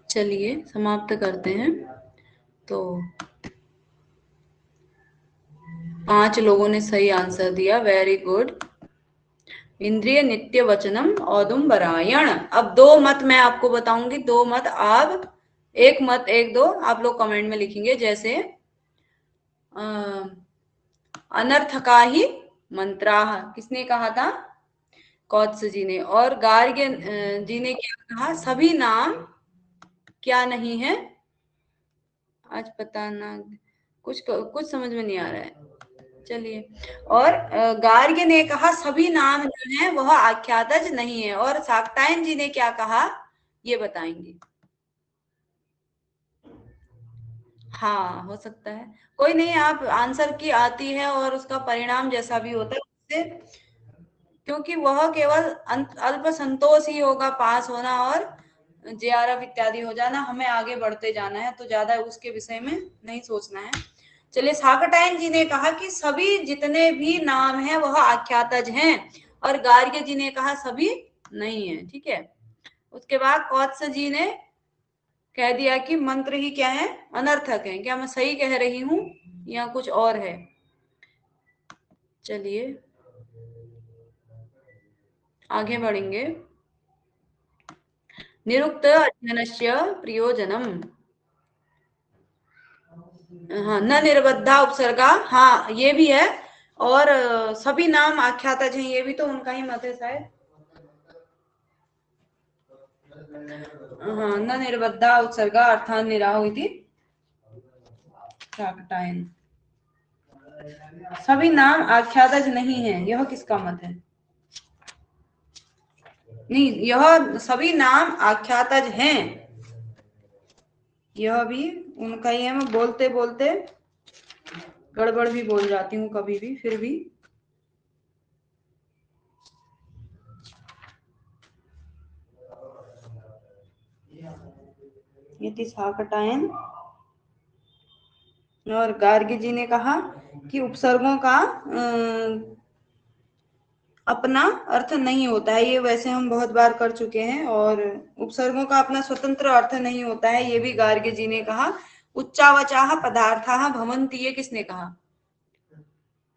चलिए समाप्त करते हैं। तो 5 लोगों ने सही आंसर दिया, वेरी गुड। इंद्रिय नित्य वचनम औदुंबरायण। अब 2 मत मैं आपको बताऊंगी, 2 मत आप, एक मत 1 2 आप लोग कमेंट में लिखेंगे। जैसे अनर्थका ही मंत्राः, किसने कहा था? कौत्स जी ने। और गार्ग्य जी ने क्या कहा? सभी नाम क्या नहीं है? आज पता ना, कुछ समझ में नहीं आ रहा है। चलिए। और गार्ग्य ने कहा सभी नाम जो है वह आख्यातज नहीं है। और शाकटायन जी ने क्या कहा ये बताएंगे। हाँ, हो सकता है, कोई नहीं, आप आंसर की आती है और उसका परिणाम जैसा भी होता है उससे, क्योंकि वह केवल अल्प संतोष ही होगा पास होना और जेआरएफ इत्यादि हो जाना। हमें आगे बढ़ते जाना है, तो ज्यादा उसके विषय में नहीं सोचना है। चलिए, शाकटायन जी ने कहा कि सभी जितने भी नाम हैं वह आख्यातज हैं, और गार्ग्य जी ने कहा सभी नहीं है। ठीक है। उसके बाद कौत्स जी ने कह दिया कि मंत्र ही क्या है? अनर्थक है। क्या मैं सही कह रही हूं या कुछ और है? चलिए आगे बढ़ेंगे। निरुक्त अध्ययनस्य प्रयोजनम, हाँ, न निर्बद्धा उपसर्गा, हाँ ये भी है। और सभी नाम आख्यातज हैं, ये भी तो उनका ही मत है शायद। हाँ, न निर्बद्धा उत्सर्गा अर्थान निराहो इति शाकटायन। सभी नाम आख्यातज नहीं है, यह किसका मत है? नहीं, यह सभी नाम आख्यातज हैं, यह भी उनका ही है। मैं बोलते बोलते गड़बड़ भी बोल जाती हूँ कभी भी, फिर भी। ये शाकटायन और गार्गी जी ने कहा कि उपसर्गों का अपना अर्थ नहीं होता है। ये वैसे हम बहुत बार कर चुके हैं। और उपसर्गों का अपना स्वतंत्र अर्थ नहीं होता है, ये भी गार्ग्य जी ने कहा। उच्चावचाः पदार्थाः भवन्ति, ये किसने कहा?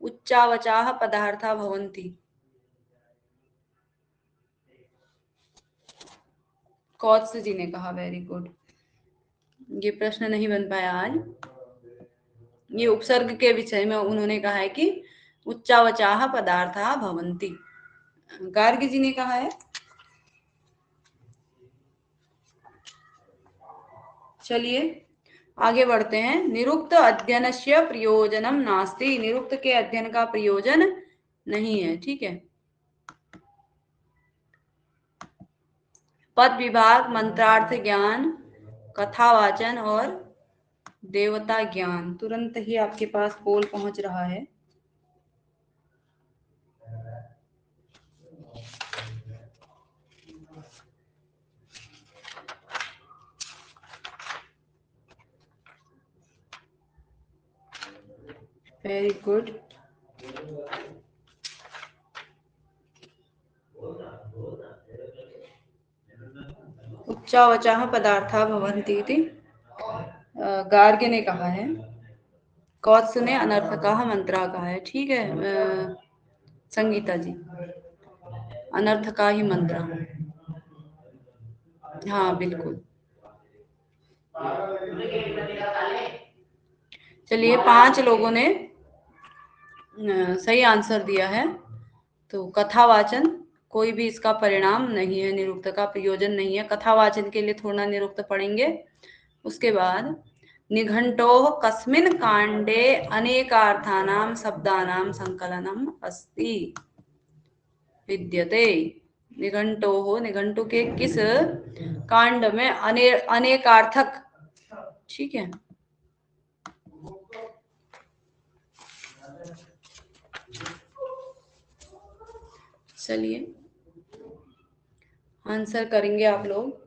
उच्चावचाः पदार्थाः भवन्ति, कौत्स जी ने कहा। Very good. ये प्रश्न नहीं बन पाया आज। ये उपसर्ग के विषय में उन्होंने कहा है कि उच्चावचाः पदार्थाः भवन्ति, गार्ग्य जी ने कहा है। चलिए आगे बढ़ते हैं। निरुक्त अध्ययनस्य प्रयोजनम नास्ति, निरुक्त के अध्ययन का प्रयोजन नहीं है। ठीक है। पद विभाग, मंत्रार्थ ज्ञान, कथावाचन और देवता ज्ञान। तुरंत ही आपके पास पोल पहुंच रहा है। Very good. उच्चावचाः पदार्था भवन्ति इति गार्ग्य ने कहा है। कौत्स ने अनर्थकाः मंत्रा कहा है। ठीक है संगीता जी, अनर्थका ही मंत्र। हाँ बिल्कुल। चलिए 5 लोगों ने सही आंसर दिया है। तो कथावाचन कोई भी इसका परिणाम नहीं है, निरुक्त का प्रयोजन नहीं है। कथावाचन के लिए थोड़ा निरुक्त पढ़ेंगे। उसके बाद निघण्टोः कस्मिन् काण्डे अनेकार्थानां शब्दानां संकलनम् अस्ति विद्यते। निघण्टोः, निघण्टु के किस कांड में अनेकार्थक, ठीक है। चलिए आंसर करेंगे आप लोग।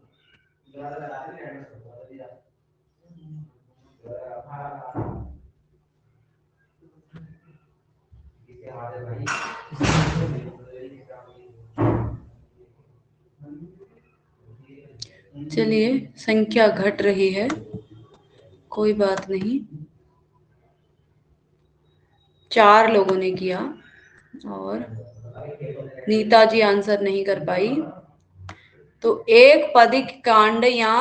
चलिए संख्या घट रही है, कोई बात नहीं। 4 लोगों ने किया और नीता जी आंसर नहीं कर पाई। तो एक पदिक कांड या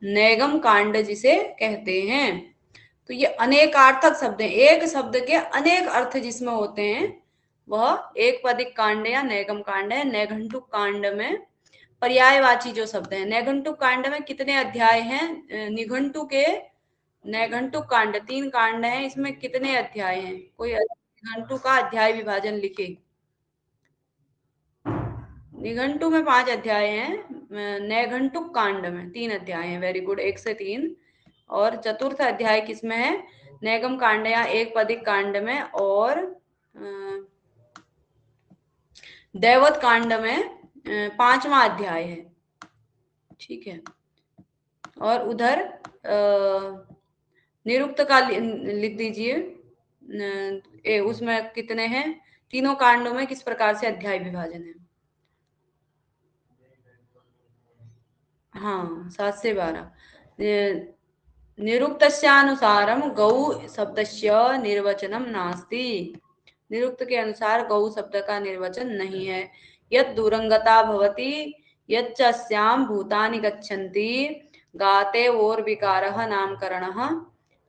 नैगम कांड जिसे कहते हैं, तो ये अनेकार्थक शब्द है। एक शब्द के अनेक अर्थ जिसमें होते हैं वह एक पदिक कांड या नैगम कांड है। नैघंटुक कांड में पर्यायवाची जो शब्द है। नैघंटुक कांड में कितने अध्याय हैं? निघंटु के नैघंटुक कांड 3 कांड हैं, इसमें कितने अध्याय हैं? कोई निघंटु का अध्याय विभाजन लिखे। निघंटु में 5 अध्याय हैं, नैघंटुक कांड में 3 अध्याय हैं। वेरी गुड, 1 से 3। और चतुर्थ अध्याय किसमें है? नैगम कांड या एक पदिक कांड में, और दैवत कांड में 5वां अध्याय है, ठीक है। और उधर निरुक्त का लिख दीजिए, उसमें कितने हैं? तीनों कांडों में किस प्रकार से अध्याय विभाजन है? हाँ, 7 से 12। निरुक्तस्यानुसारम गौ शब्दस्य निर्वचनम नास्ति। निरुक्त के अनुसार गौ शब्द का निर्वचन नहीं है। यत् दूरंगता भवति यच्चास्यां भूतानि गच्छन्ति गाते और विकारः नामकरणः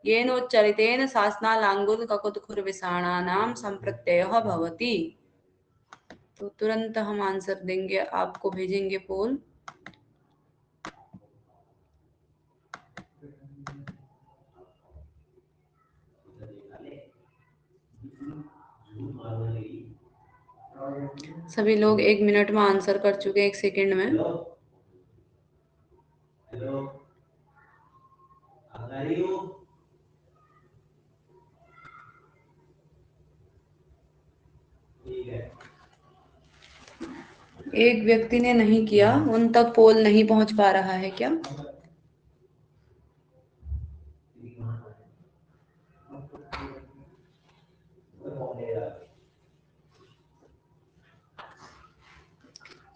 येनोच्चरितेन शासनालांगुल ककुतखुर विषाणानाम संप्रत्ययः भवति। तो तुरंत हम आंसर देंगे, आपको भेजेंगे पोल। सभी लोग 1 मिनट में आंसर कर चुके हैं, 1 सेकेंड में। एक व्यक्ति ने नहीं किया, उन तक पोल नहीं पहुंच पा रहा है क्या?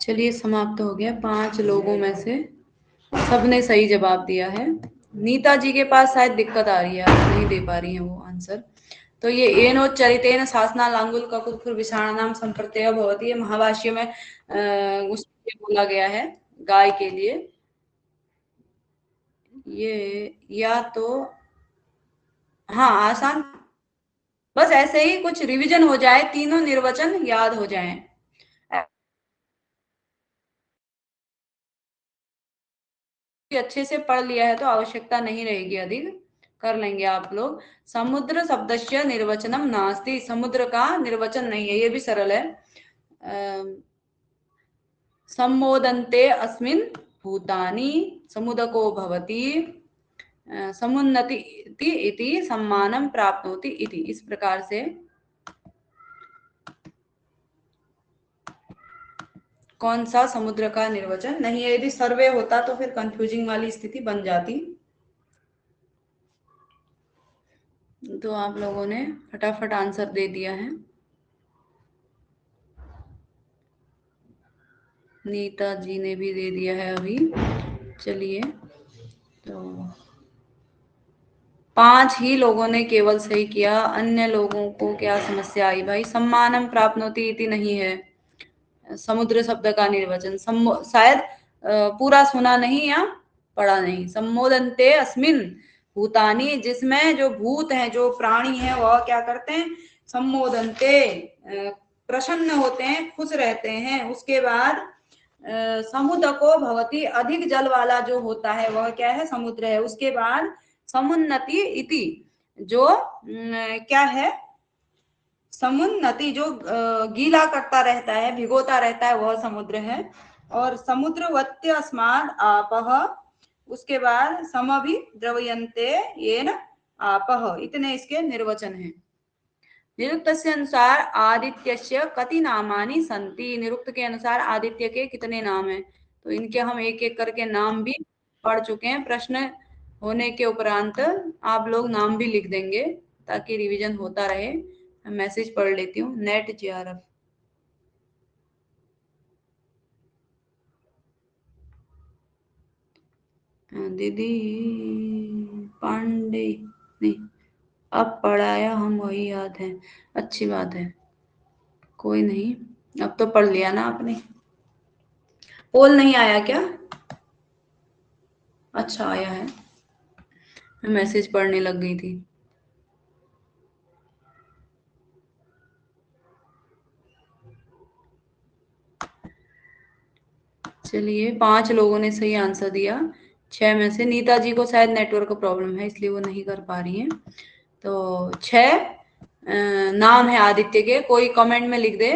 चलिए समाप्त हो गया। 5 लोगों में से सबने सही जवाब दिया है। नीता जी के पास शायद दिक्कत आ रही है, नहीं दे पा रही है वो आंसर। तो ये एनोच्चरितेन शासना लांगुल ककुतखुर विषाणानाम संप्रत्यय भवति, ये महाभाष्य में उसमें बोला गया है गाय के लिए। ये या तो हाँ आसान, बस ऐसे ही कुछ रिवीजन हो जाए, तीनों निर्वचन याद हो जाएं। अच्छे से पढ़ लिया है तो आवश्यकता नहीं रहेगी, अधिक कर लेंगे आप लोग। समुद्र शब्दस्य निर्वचनम नास्ति, समुद्र का निर्वचन नहीं है, ये भी सरल है। सम्मोदन्ते अस्मिन् भूतानि समुदको भवति समुन्नति इति सम्मानं प्राप्नोति इति, इस प्रकार से कौन सा समुद्र का निर्वचन नहीं है। यदि सर्वे होता तो फिर कंफ्यूजिंग वाली स्थिति बन जाती। तो आप लोगों ने फटाफट आंसर दे दिया है। नीता जी ने भी दे दिया है अभी। चलिए, तो 5 ही लोगों ने केवल सही किया, अन्य लोगों को क्या समस्या आई भाई? सम्मानम प्राप्नोति इति नहीं है समुद्र शब्द का निर्वचन। शायद पूरा सुना नहीं या पढ़ा नहीं। सम्मोदन्ते अस्मिन भूतानि, जिसमें जो भूत हैं, जो प्राणी हैं, वह क्या करते हैं? सम्मोदन्ते, प्रसन्न होते हैं, खुश रहते हैं। उसके बाद समुद्र को भवती, अधिक जल वाला जो होता है वह क्या है? समुद्र है। उसके बाद समुन्नति इति, जो क्या है, समुन्नति जो गीला करता रहता है, भिगोता रहता है, वह समुद्र है। और समुद्रवत्य अस्मात् आपः, उसके बाद समभि द्रवयन्ते येन आपः, इतने इसके निर्वचन हैं। निरुक्तस्य अनुसार आदित्यस्य कति नामानि सन्ति, निरुक्त के अनुसार आदित्य के कितने नाम हैं। तो इनके हम एक एक करके नाम भी पढ़ चुके हैं। प्रश्न होने के उपरांत आप लोग नाम भी लिख देंगे ताकि रिवीजन होता रहे। मैं मैसेज पढ़ लेती हूँ। नेट JRF, दीदी पांडे नहीं, अब पढ़ाया हम वही याद है। अच्छी बात है, कोई नहीं, अब तो पढ़ लिया ना आपने। पोल नहीं आया क्या? अच्छा आया है, मैं मैसेज पढ़ने लग गई थी। चलिए 5 लोगों ने सही आंसर दिया 6 में से। नीता जी को शायद नेटवर्क प्रॉब्लम है इसलिए वो नहीं कर पा रही हैं। तो 6 नाम है आदित्य के, कोई कमेंट में लिख दे,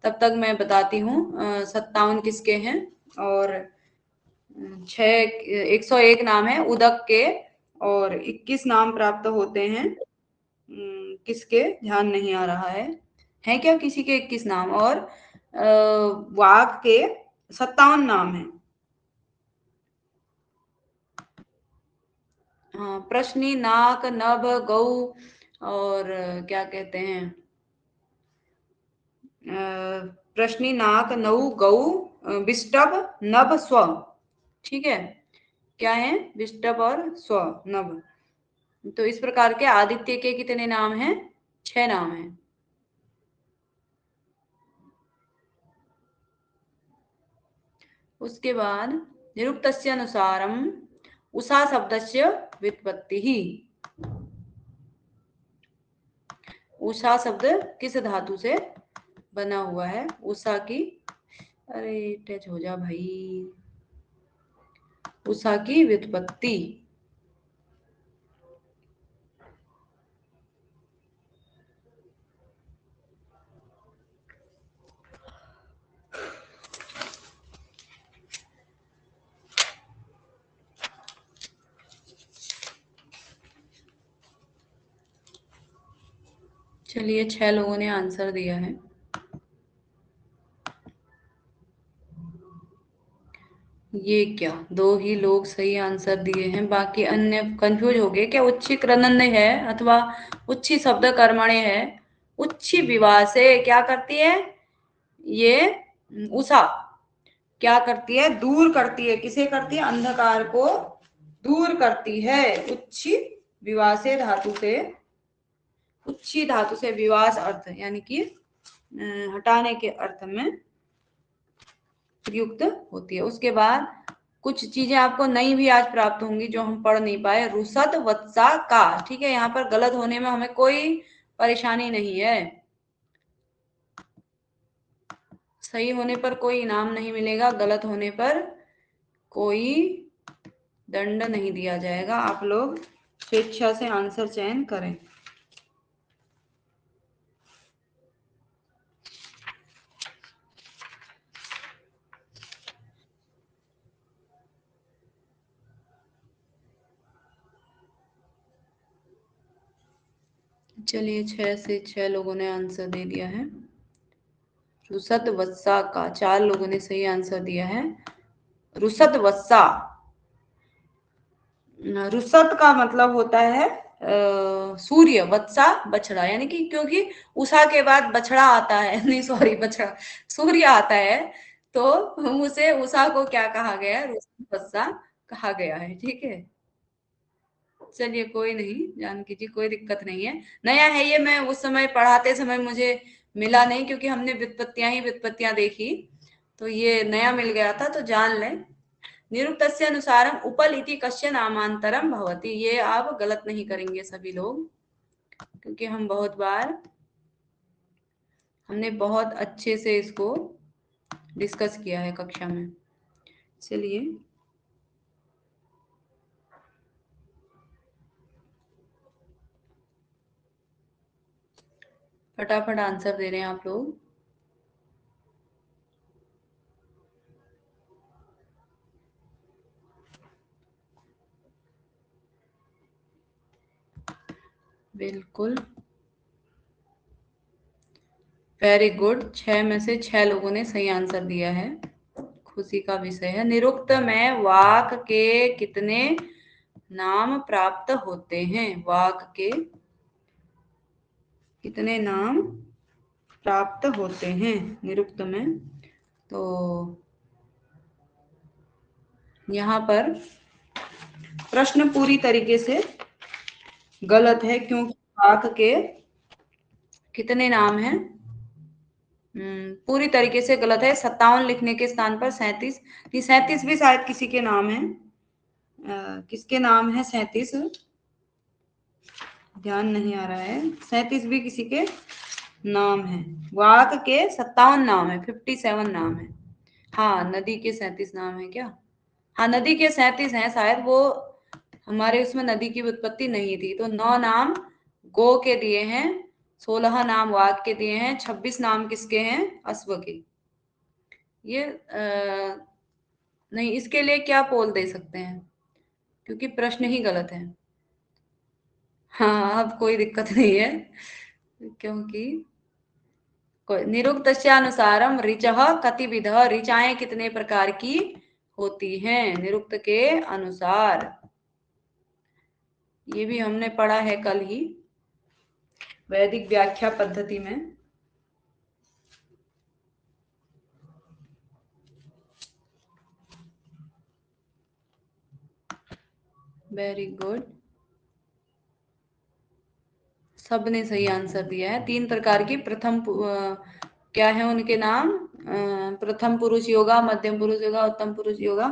तब तक मैं बताती हूँ 57 किसके हैं। और 101 नाम है उदक के, और 21 नाम प्राप्त होते हैं किसके ध्यान नहीं आ रहा है क्या किसी के 21 नाम। और वाघ के 57 नाम है। हाँ, प्रश्नी, नाक, नभ, गौ, और क्या कहते हैं, प्रश्नी, नाक, नौ, गौ, विष्टभ, नभ, स्व। ठीक है, क्या है, विष्टभ और स्व, नभ। तो इस प्रकार के आदित्य के कितने नाम हैं? 6 नाम हैं। उसके बाद निरुक्तस्य अनुसारम उषा शब्दस्य व्युत्पत्ति ही। उषा शब्द किस धातु से बना हुआ है? उषा की, अरे टच हो जा भाई, उषा की व्युत्पत्ति। चलिए 6 लोगों ने आंसर दिया है। ये क्या, 2 ही लोग सही आंसर दिए हैं, बाकी अन्य कंफ्यूज हो गए क्या? उच्ची क्रनन्य है अथवा उच्ची शब्द कर्मण्य है। उच्ची विवाह से क्या करती है ये उषा? क्या करती है? दूर करती है। किसे करती है? अंधकार को दूर करती है। उच्ची विवाह से धातु से, उच्ची धातु से विवास अर्थ यानी कि हटाने के अर्थ में प्रयुक्त होती है। उसके बाद कुछ चीजें आपको नई भी आज प्राप्त होंगी जो हम पढ़ नहीं पाए। रुसत वत्सा का, ठीक है, यहाँ पर गलत होने में हमें कोई परेशानी नहीं है। सही होने पर कोई इनाम नहीं मिलेगा, गलत होने पर कोई दंड नहीं दिया जाएगा। आप लोग स्वेच्छा से आंसर चयन करें। चलिए 6 से 6 लोगों ने आंसर दे दिया है। रुसत वत्सा का 4 लोगों ने सही आंसर दिया है। रुसत वत्सा, रुसत का मतलब होता है सूर्य, वत्सा बछड़ा, यानी कि क्योंकि उषा के बाद बछड़ा आता है नहीं सॉरी बछड़ा, सूर्य आता है, तो उसे उषा को क्या कहा गया है? रुसत वत्सा कहा गया है। ठीक है, चलिए कोई नहीं, जान कीजिए, कोई दिक्कत नहीं है। नया है ये, मैं उस समय पढ़ाते समय मुझे मिला नहीं क्योंकि हमने व्युत्पत्तियां ही व्युत्पत्तियां देखी, तो ये नया मिल गया था, तो जान लें। निरुक्तस्य अनुसारम उपल इति कस्य नामांतरम भवति, ये आप गलत नहीं करेंगे सभी लोग, क्योंकि हम बहुत बार हमने बहुत अच्छे से इसको डिस्कस किया है कक्षा में। चलिए फटाफट आंसर दे रहे हैं आप लोग। बिल्कुल, वेरी गुड। 6 में से 6 लोगों ने सही आंसर दिया है। खुशी का विषय है। निरुक्त में वाक के कितने नाम प्राप्त होते हैं? वाक के कितने नाम प्राप्त होते हैं निरुक्त में? तो यहाँ पर प्रश्न पूरी तरीके से गलत है, क्योंकि वाक के कितने नाम हैं? पूरी तरीके से गलत है। 57 लिखने के स्थान पर 37। 37 भी शायद किसी के नाम है। किसके नाम है 37? ध्यान नहीं आ रहा है। 37 भी किसी के नाम है। वाक के 57 नाम है, 57 नाम है। हाँ, नदी के 37 नाम है क्या? हाँ, नदी के 37 हैं शायद। वो हमारे उसमें नदी की उत्पत्ति नहीं थी। तो 9 नाम गो के दिए हैं, 16 नाम वाघ के दिए हैं, 26 नाम किसके हैं? अश्व के। ये नहीं, इसके लिए क्या पोल दे सकते हैं? क्योंकि प्रश्न ही गलत है। हाँ, अब कोई दिक्कत नहीं है, क्योंकि निरुक्तस्यानुसारम ऋचः कतिविधः। ऋचाएं कितने प्रकार की होती हैं निरुक्त के अनुसार? ये भी हमने पढ़ा है कल ही वैदिक व्याख्या पद्धति में। वेरी गुड, सबने सही आंसर दिया है। 3 प्रकार की प्रथम क्या है उनके नाम? प्रथम पुरुष योगा, मध्यम पुरुष योगा, उत्तम पुरुष योगा।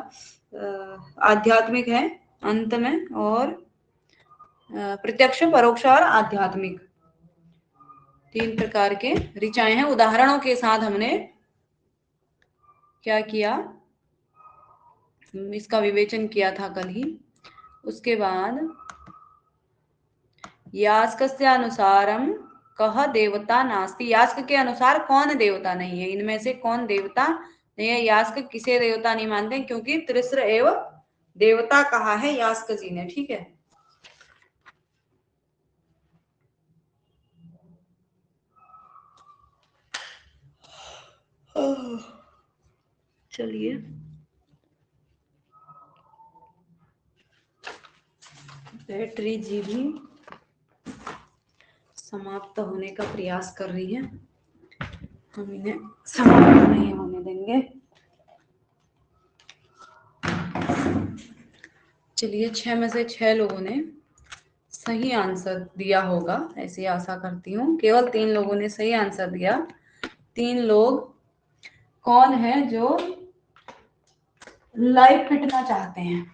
आध्यात्मिक है अंत में, और प्रत्यक्ष, परोक्ष और आध्यात्मिक, 3 प्रकार के ऋचाएं हैं। उदाहरणों के साथ हमने क्या किया, इसका विवेचन किया था कल ही। उसके बाद यास्कस्य अनुसारम कह देवता नास्ति। यास्क के अनुसार कौन देवता नहीं है? इनमें से कौन देवता नहीं है? यास्क किसे देवता नहीं मानते? क्योंकि त्रिस्र एव देवता कहा है यास्क जी ने। ठीक है, चलिए बैटरी जी भी समाप्त होने का प्रयास कर रही है, हम इन्हें समाप्त नहीं होने देंगे। चलिए, 6 में से 6 लोगों ने सही आंसर दिया होगा, ऐसी आशा करती हूँ। केवल 3 लोगों ने सही आंसर दिया। 3 लोग कौन है जो लाइव फिटना चाहते हैं?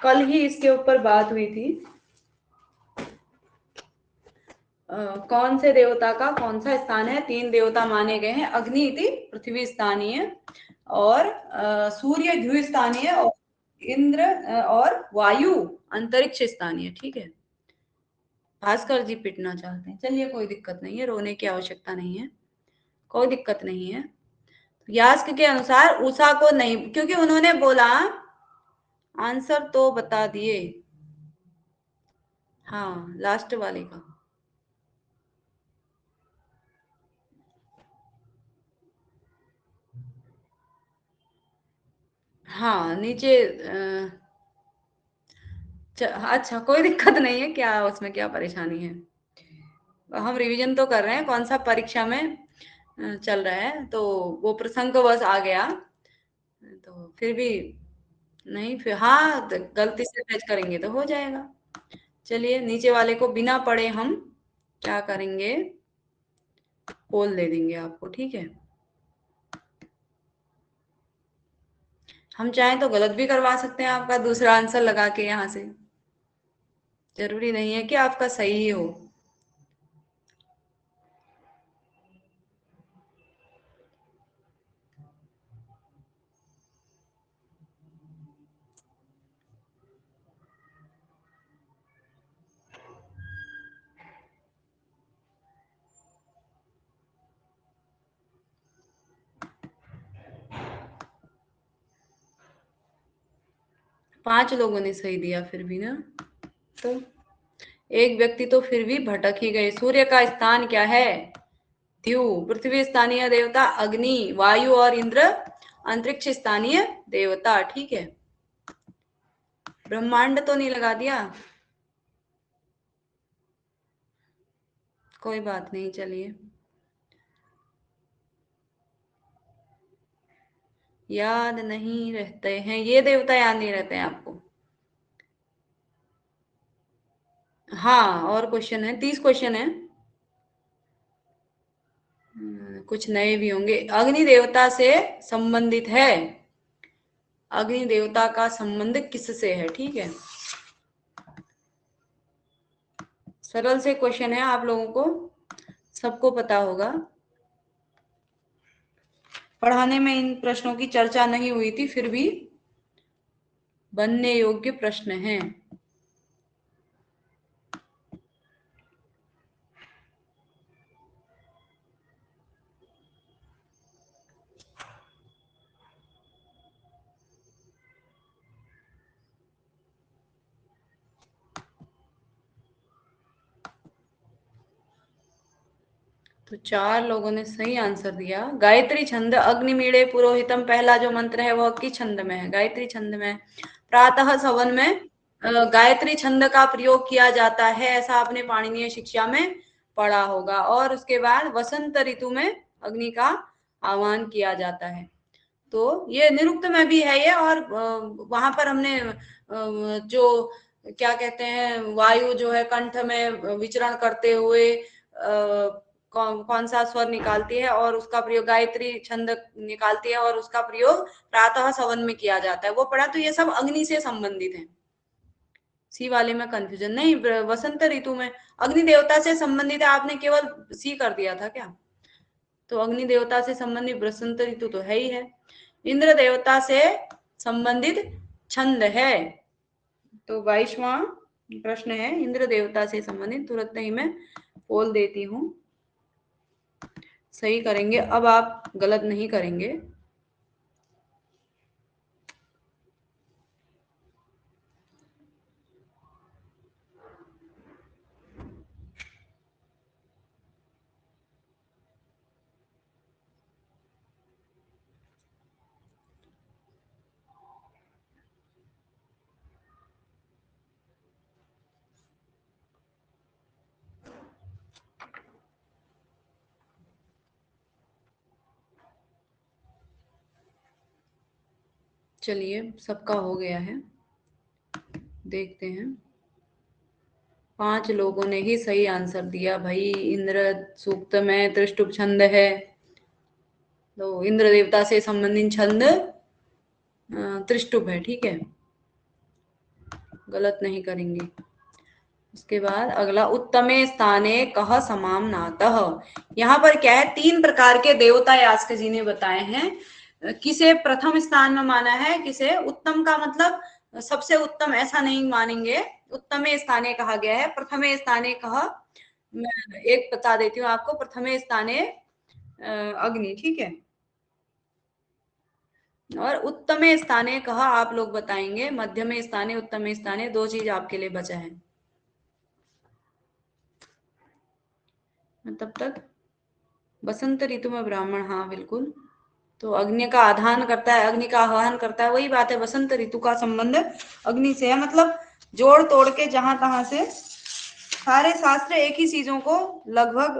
कल ही इसके ऊपर बात हुई थी। कौन से देवता का कौन सा स्थान है? 3 देवता माने गए हैं। अग्नि इति पृथ्वी स्थानीय, और सूर्य द्यु स्थानीय, और इंद्र और वायु अंतरिक्ष स्थानीय। ठीक है, भास्कर जी पिटना चाहते हैं। चलिए, कोई दिक्कत नहीं है, रोने की आवश्यकता नहीं है, कोई दिक्कत नहीं है। यास्क के अनुसार उषा को नहीं, क्योंकि उन्होंने बोला आंसर तो बता दिए। हाँ, लास्ट वाले का। हाँ, नीचे अच्छा, कोई दिक्कत नहीं है, क्या उसमें क्या परेशानी है? हम रिवीजन तो कर रहे हैं, कौन सा परीक्षा में चल रहा है, तो वो प्रसंग बस आ गया, तो फिर भी नहीं, फिर हाँ, गलती से टच करेंगे तो हो जाएगा। चलिए, नीचे वाले को बिना पढ़े हम क्या करेंगे, पोल दे देंगे आपको। ठीक है, हम चाहें तो गलत भी करवा सकते हैं आपका दूसरा आंसर लगा के यहाँ से। जरूरी नहीं है कि आपका सही ही हो। 5 लोगों ने सही दिया फिर भी ना, तो एक व्यक्ति तो फिर भी भटक ही गए। सूर्य का स्थान क्या है? द्यू। पृथ्वी स्थानीय देवता अग्नि, वायु और इंद्र अंतरिक्ष स्थानीय देवता। ठीक है, ब्रह्मांड तो नहीं लगा दिया, कोई बात नहीं, चलिए। याद नहीं रहते हैं ये देवता, याद नहीं रहते हैं आपको? हाँ, और क्वेश्चन है, 30 क्वेश्चन है। कुछ नए भी होंगे। अग्नि देवता से संबंधित है, अग्नि देवता का संबंध किससे है? ठीक है, सरल से क्वेश्चन है, आप लोगों को सबको पता होगा। पढ़ाने में इन प्रश्नों की चर्चा नहीं हुई थी, फिर भी बनने योग्य प्रश्न हैं। तो 4 लोगों ने सही आंसर दिया। गायत्री छंद अग्निमीड़े पुरोहितम, पहला जो मंत्र है वो किस छंद में है? गायत्री छंद में। प्रातः सवन में गायत्री छंद का प्रयोग किया जाता है, ऐसा आपने पाणिनीय शिक्षा में पढ़ा होगा। और उसके बाद वसंत ऋतु में अग्नि का आह्वान किया जाता है। तो ये निरुक्त में भी है ये, और वहां पर हमने जो क्या कहते हैं, वायु जो है कंठ में विचरण करते हुए कौन सा स्वर निकालती है और उसका प्रयोग, गायत्री छंद निकालती है और उसका प्रयोग प्रातः सवन में किया जाता है, वो पढ़ा। तो ये सब अग्नि से संबंधित है। सी वाले में कंफ्यूजन नहीं, वसंत ऋतु में अग्नि देवता से संबंधित है, आपने केवल सी कर दिया था क्या? तो अग्नि देवता से संबंधित बसंत ऋतु तो है ही है। इंद्र देवता से संबंधित छंद है, तो 22वां प्रश्न है इंद्र देवता से संबंधित। तुरंत ही मैं बोल देती हूँ, सही करेंगे अब, आप गलत नहीं करेंगे। चलिए, सबका हो गया है, देखते हैं। 5 लोगों ने ही सही आंसर दिया भाई। इंद्र सूक्त में त्रिष्टुप छंद है, तो इंद्र देवता से संबंधित छंद त्रिष्टुप है। ठीक है, गलत नहीं करेंगे। उसके बाद अगला, उत्तमे स्थाने कह समामनातः। यहाँ पर क्या है, 3 प्रकार के देवता यास्क जी ने बताए हैं। किसे प्रथम स्थान में माना है, किसे उत्तम का मतलब सबसे उत्तम ऐसा नहीं मानेंगे, उत्तमे स्थाने कहा गया है। प्रथमे स्थाने कह, मैं एक बता देती हूँ आपको, प्रथमे स्थाने अग्नि, ठीक है, और उत्तमे स्थाने कहा आप लोग बताएंगे। मध्यमे स्थाने, उत्तमे स्थाने, 2 चीज आपके लिए बचा है। तब तक बसंत ऋतु में ब्राह्मण, हाँ बिल्कुल, तो अग्नि का आधान करता है, अग्नि का आह्वान करता है, वही बात है। बसंत ऋतु का संबंध अग्नि से है, मतलब जोड़ तोड़ के जहां तहां से सारे शास्त्र एक ही चीजों को लगभग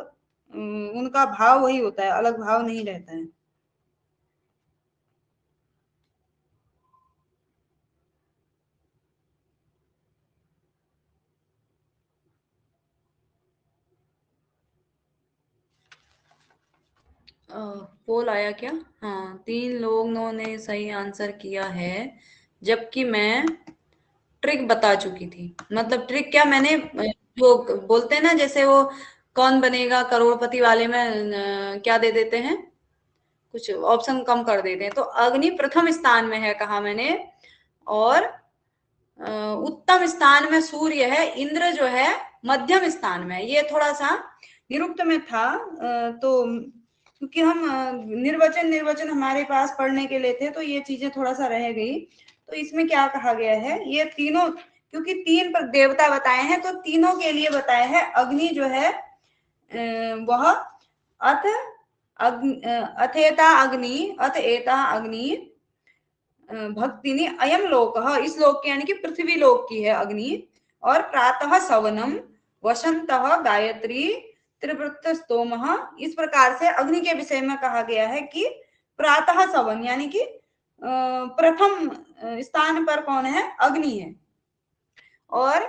उनका भाव वही होता है, अलग भाव नहीं रहता है। पोल आया क्या? हाँ, 3 लोगों ने सही आंसर किया है, जबकि मैं ट्रिक बता चुकी थी। मतलब ट्रिक क्या, मैंने जो बोलते हैं ना, जैसे वो कौन बनेगा करोड़पति वाले में क्या दे देते हैं, कुछ ऑप्शन कम कर देते हैं। तो अग्नि प्रथम स्थान में है कहा मैंने, और उत्तम स्थान में सूर्य है, इंद्र जो है मध्यम स्थान में। ये थोड़ा सा निरुक्त में था, तो क्योंकि हम निर्वचन निर्वचन हमारे पास पढ़ने के लिए थे, तो ये चीजें थोड़ा सा रह गई। तो इसमें क्या कहा गया है, ये तीनों, क्योंकि तीन पर देवता बताए हैं तो तीनों के लिए बताया है। अग्नि जो है वह अथ अथेता अग्नि अथ एता अग्नि भक्तिनी अयम लोक, इस लोक की यानी कि पृथ्वी लोक की है अग्नि। और प्रातः सवनम वसंत गायत्री त्रिवृत्त स्तोम, इस प्रकार से अग्नि के विषय में कहा गया है कि प्रातः सवन यानी कि प्रथम स्थान पर कौन है, अग्नि है। और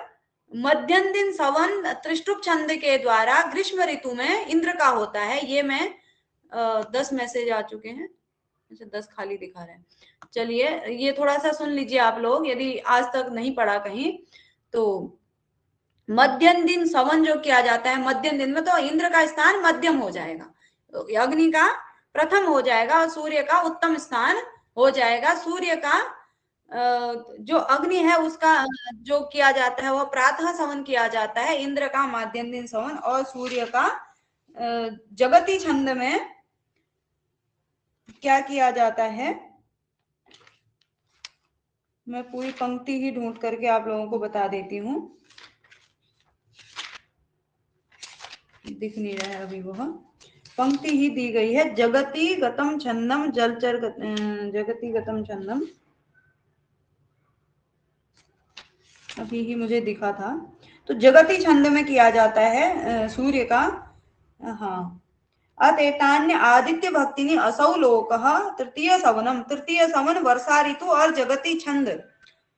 मध्यम दिन सवन त्रिष्टुप छंद के द्वारा ग्रीष्म ऋतु में इंद्र का होता है। ये मैं 10 मैसेज आ चुके हैं, 10 खाली दिखा रहे हैं। चलिए ये थोड़ा सा सुन लीजिए आप लोग, यदि आज तक नहीं पढ़ा कहीं तो। मध्यम दिन सवन जो किया जाता है, मध्यम दिन में तो इंद्र का स्थान मध्यम हो जाएगा, अग्नि का प्रथम हो जाएगा और सूर्य का उत्तम स्थान हो जाएगा। सूर्य का जो अग्नि है उसका जो किया जाता है वह प्रातः सवन किया जाता है, इंद्र का मध्यम दिन सवन, और सूर्य का जगती छंद में क्या किया जाता है। मैं पूरी पंक्ति ही ढूंढ करके आप लोगों को बता देती हूँ, दिख नहीं रहा है अभी, वह पंक्ति ही दी गई है। जगति गतम छंदम जलचर जगति गतम छंदम, अभी ही मुझे दिखा था। तो जगती छंद में किया जाता है सूर्य का। हाँ, अतएतान्य आदित्य भक्तिनी असौ लोक तृतीय सवनम, तृतीय सवन वर्षा ऋतु और जगती छंद।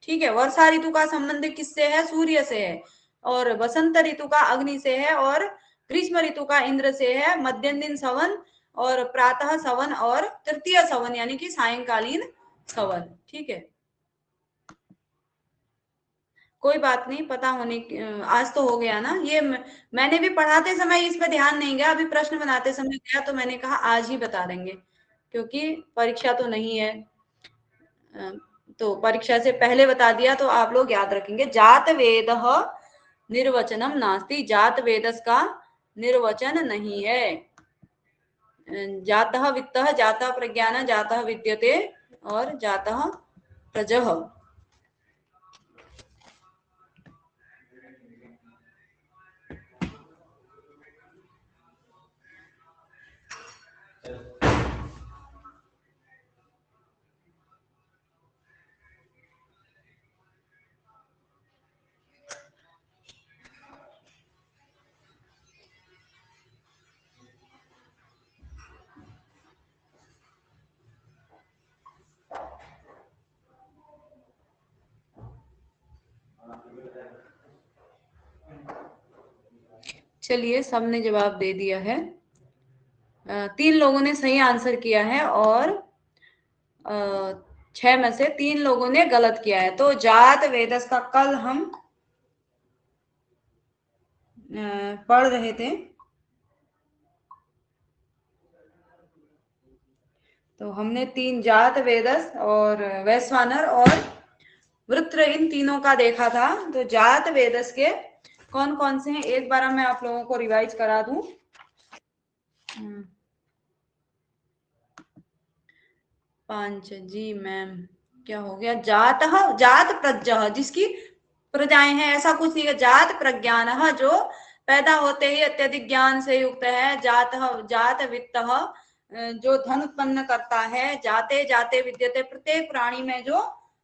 ठीक है, वर्षा ऋतु का संबंध किससे है, सूर्य से है। और वसंत ऋतु का अग्नि से है, और ग्रीष्म ऋतु का इंद्र से है। मध्यम दिन सवन और प्रातः सवन और तृतीय सवन यानी कि सायंकालीन सवन। ठीक है, कोई बात नहीं, पता होने आज तो हो गया ना ये। मैंने भी पढ़ाते समय इस पे ध्यान नहीं गया, अभी प्रश्न बनाते समय गया तो मैंने कहा आज ही बता देंगे, क्योंकि परीक्षा तो नहीं है। तो परीक्षा से पहले बता दिया तो आप लोग याद रखेंगे। जात वेद निर्वचनम नास्ति, जात वेदस का निर्वचन नहीं है। जातः वित्तः जातः प्रज्ञान जातः विद्यते और जातः प्रजः। चलिए, सबने जवाब दे दिया है। 3 लोगों ने सही आंसर किया है और 6 में से 3 लोगों ने गलत किया है। तो जात वेदस का कल हम पढ़ रहे थे, तो हमने 3 जात वेदस और वैश्वानर और वृत्र इन तीनों का देखा था। तो जात वेदस के कौन कौन से हैं, एक बार मैं आप लोगों को रिवाइज करा दूं। 5 जी मैम, क्या हो गया, जात जात प्रज्ञ, जिसकी प्रजाएं हैं, ऐसा कुछ नहीं है। जात प्रज्ञान, जो पैदा होते ही अत्यधिक ज्ञान से युक्त है। जात जात वित्त, जो धन उत्पन्न करता है। जाते जाते विद्यते, प्रत्येक प्राणी में जो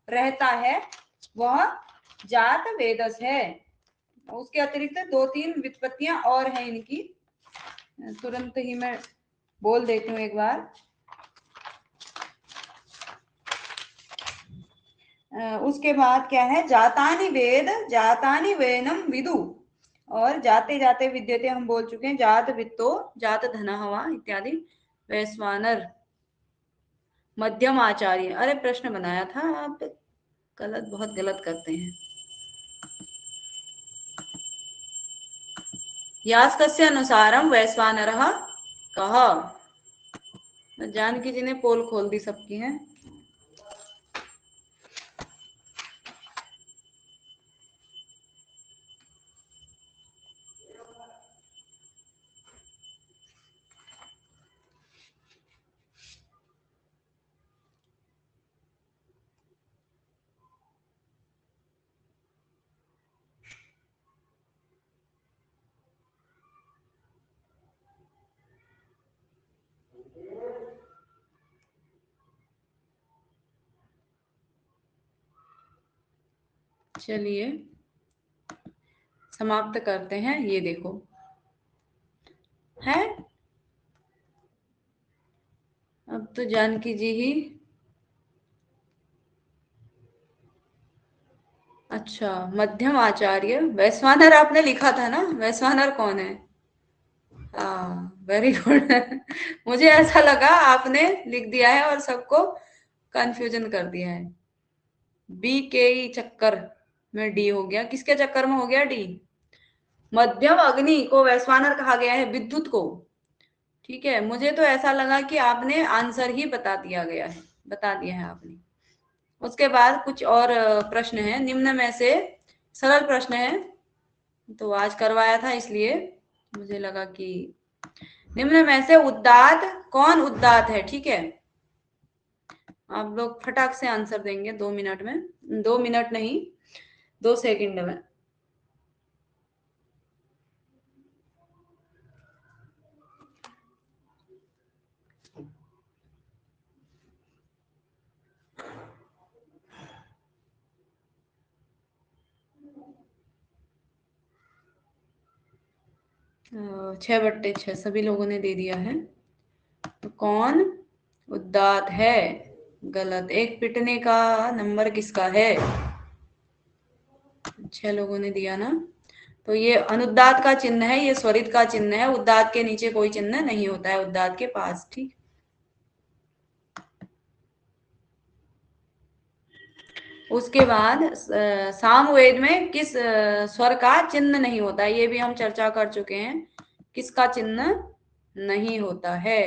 रहता है वह जात वेदस है। उसके अतिरिक्त 2-3 व्युत्पत्तियां और हैं इनकी, तुरंत ही मैं बोल देती हूँ एक बार। उसके बाद क्या है, जातानि वेद जातानि वेनम विदु, और जाते जाते विद्यते हम बोल चुके हैं। जात वित्तो जात धन हवा इत्यादि। वैश्वानर मध्यम आचार्य, अरे प्रश्न बनाया था, आप गलत, बहुत गलत करते हैं। यास्कस्य अनुसारम वैश्वानरः कः। जानकी जी ने पोल खोल दी सबकी है। चलिए समाप्त करते हैं। ये देखो है, अब तो जानकी जी ही। अच्छा, मध्यम आचार्य वैश्वानर आपने लिखा था ना, वैश्वानर कौन है? हाँ, वेरी गुड। मुझे ऐसा लगा आपने लिख दिया है और सबको कंफ्यूजन कर दिया है। बी के ही चक्कर में डी हो गया। किसके चक्कर में हो गया डी? मध्यम अग्नि को वैश्वानर कहा गया है, विद्युत को। ठीक है, मुझे तो ऐसा लगा कि आपने आंसर ही बता दिया है आपने। उसके बाद कुछ और प्रश्न है, निम्न में से सरल प्रश्न है, तो आज करवाया था इसलिए मुझे लगा कि निम्न में से उद्दात कौन उद्दात है? ठीक है, आप लोग फटाक से आंसर देंगे 2 मिनट में, 2 मिनट नहीं, 2 सेकंड में। अ, 6/6 सभी लोगों ने दे दिया है। तो कौन उद्दात है? गलत। एक पिटने का नंबर किसका है? 6 लोगों ने दिया ना। तो ये अनुदात का चिन्ह है, ये स्वरित का चिन्ह है। उद्दात के नीचे कोई चिन्ह नहीं होता है उद्दात के पास। ठीक, उसके बाद सामवेद में किस स्वर का चिन्ह नहीं होता है? ये भी हम चर्चा कर चुके हैं, किसका चिन्ह नहीं होता है।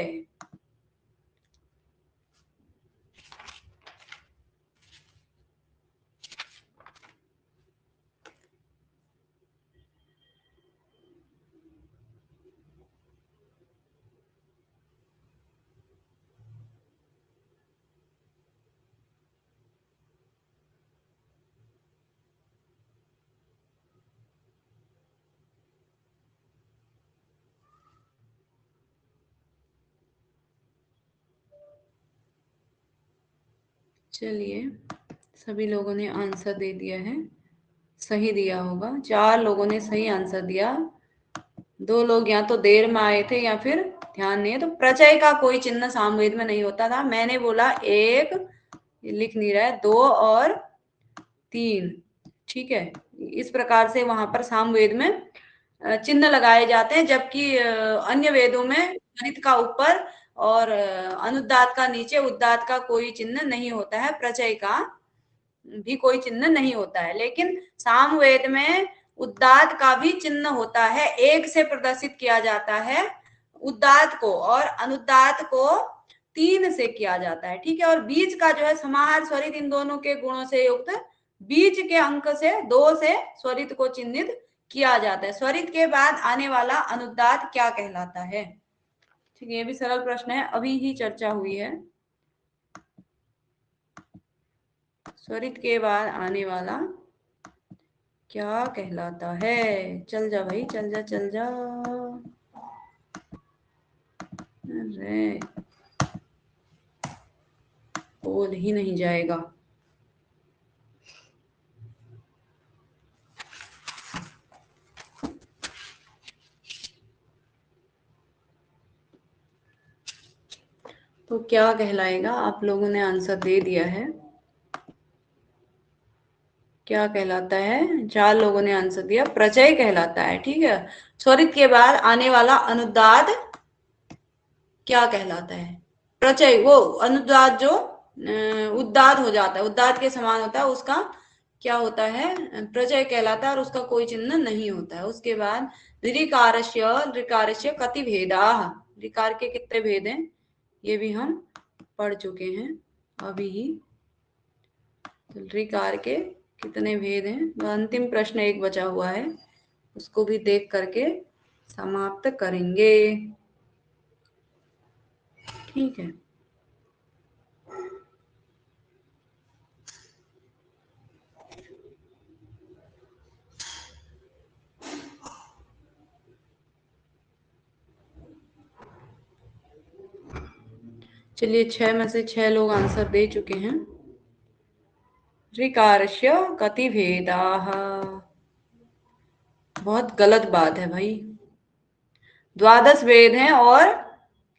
चलिए, सभी लोगों ने आंसर दे दिया है, सही दिया होगा। 4 लोगों ने सही आंसर दिया, 2 लोग या तो देर में आए थे या फिर ध्यान नहीं है। तो प्रचय का कोई चिन्ह सामवेद में नहीं होता था। मैंने बोला 1, लिख नहीं रहा है, 2 और 3। ठीक है, इस प्रकार से वहां पर सामवेद में चिन्ह लगाए जाते हैं, जबकि अन्य वेदों में गणित का ऊपर और अनुदात का नीचे, उद्दात का कोई चिन्ह नहीं होता है, प्रचय का भी कोई चिन्ह नहीं होता है। लेकिन सामवेद में उद्दात का भी चिन्ह होता है, 1 से प्रदर्शित किया जाता है उद्दात को, और अनुदात को 3 से किया जाता है। ठीक है, और बीच का जो है समाहार स्वरित, इन दोनों के गुणों से युक्त बीच के अंक से 2 से स्वरित को चिन्हित किया जाता है। स्वरित के बाद आने वाला अनुदात क्या कहलाता है? ठीक है, ये भी सरल प्रश्न है, अभी ही चर्चा हुई है। स्वरित के बाद आने वाला क्या कहलाता है? चल जा भाई, चल जा चल जा। अरे बोल ही नहीं जाएगा। तो क्या कहलाएगा? आप लोगों ने आंसर दे दिया है, क्या कहलाता है? 4 लोगों ने आंसर दिया, प्रचय कहलाता है। ठीक है, स्वरित के बाद आने वाला अनुदात क्या कहलाता है? प्रचय, वो अनुदात जो उद्दात हो जाता है, उद्दात के समान होता है, उसका क्या होता है? प्रचय कहलाता है, और उसका कोई चिन्ह नहीं होता है। उसके बाद ऋकारस्य कति भेदा, ऋकार के कितने भेद हैं ये भी हम पढ़ चुके हैं अभी ही। तो ऋकार के कितने भेद हैं? तो अंतिम प्रश्न एक बचा हुआ है, उसको भी देख करके समाप्त करेंगे। ठीक है, चलिए 6 में से 6 लोग आंसर दे चुके हैं। ऋकारस्य कति भेदाः। बहुत गलत बात है भाई। द्वादश भेद हैं और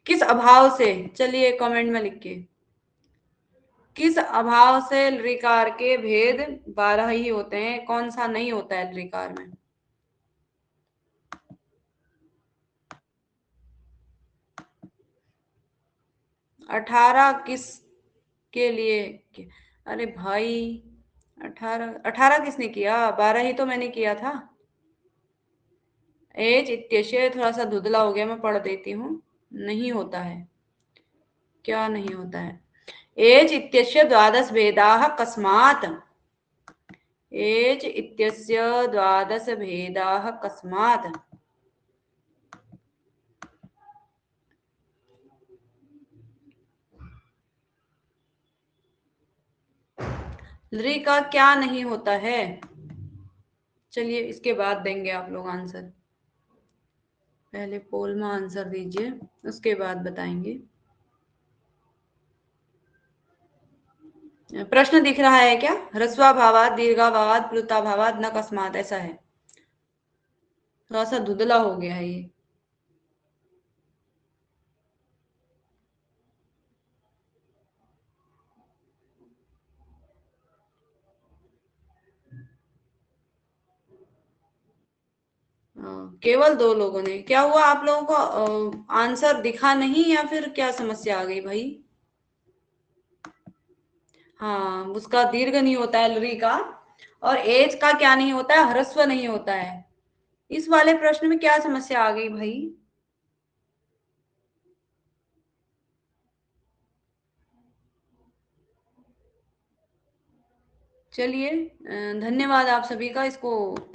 किस अभाव से, चलिए कमेंट में लिखिए, किस अभाव से ऋकार के भेद 12 ही होते हैं, कौन सा नहीं होता है ऋकार में। 18 किस के लिए अरे भाई 18 किसने किया, 12 ही तो मैंने किया था। एच इत्यस्य, थोड़ा सा धुंधला हो गया, मैं पढ़ देती हूँ। नहीं होता है, क्या नहीं होता है। एच इत्यस्य द्वादश भेदाः कस्मात्, एच इत्यस्य द्वादश भेदाः कस्मात्। लृ का क्या नहीं होता है, चलिए इसके बाद देंगे आप लोग आंसर। पहले पोल में आंसर दीजिए, उसके बाद बताएंगे। प्रश्न दिख रहा है क्या, ह्रस्वाभावात् दीर्घाभावात् प्लुताभावात् न कस्मात्, ऐसा है। थोड़ा सा धुंधला हो गया है ये। केवल 2 लोगों ने, क्या हुआ आप लोगों को आंसर दिखा नहीं या फिर क्या समस्या आ गई भाई। हाँ, उसका दीर्घ नहीं होता है लरी का, और एज का क्या नहीं होता है, ह्रस्व नहीं होता है। इस वाले प्रश्न में क्या समस्या आ गई भाई। चलिए धन्यवाद आप सभी का, इसको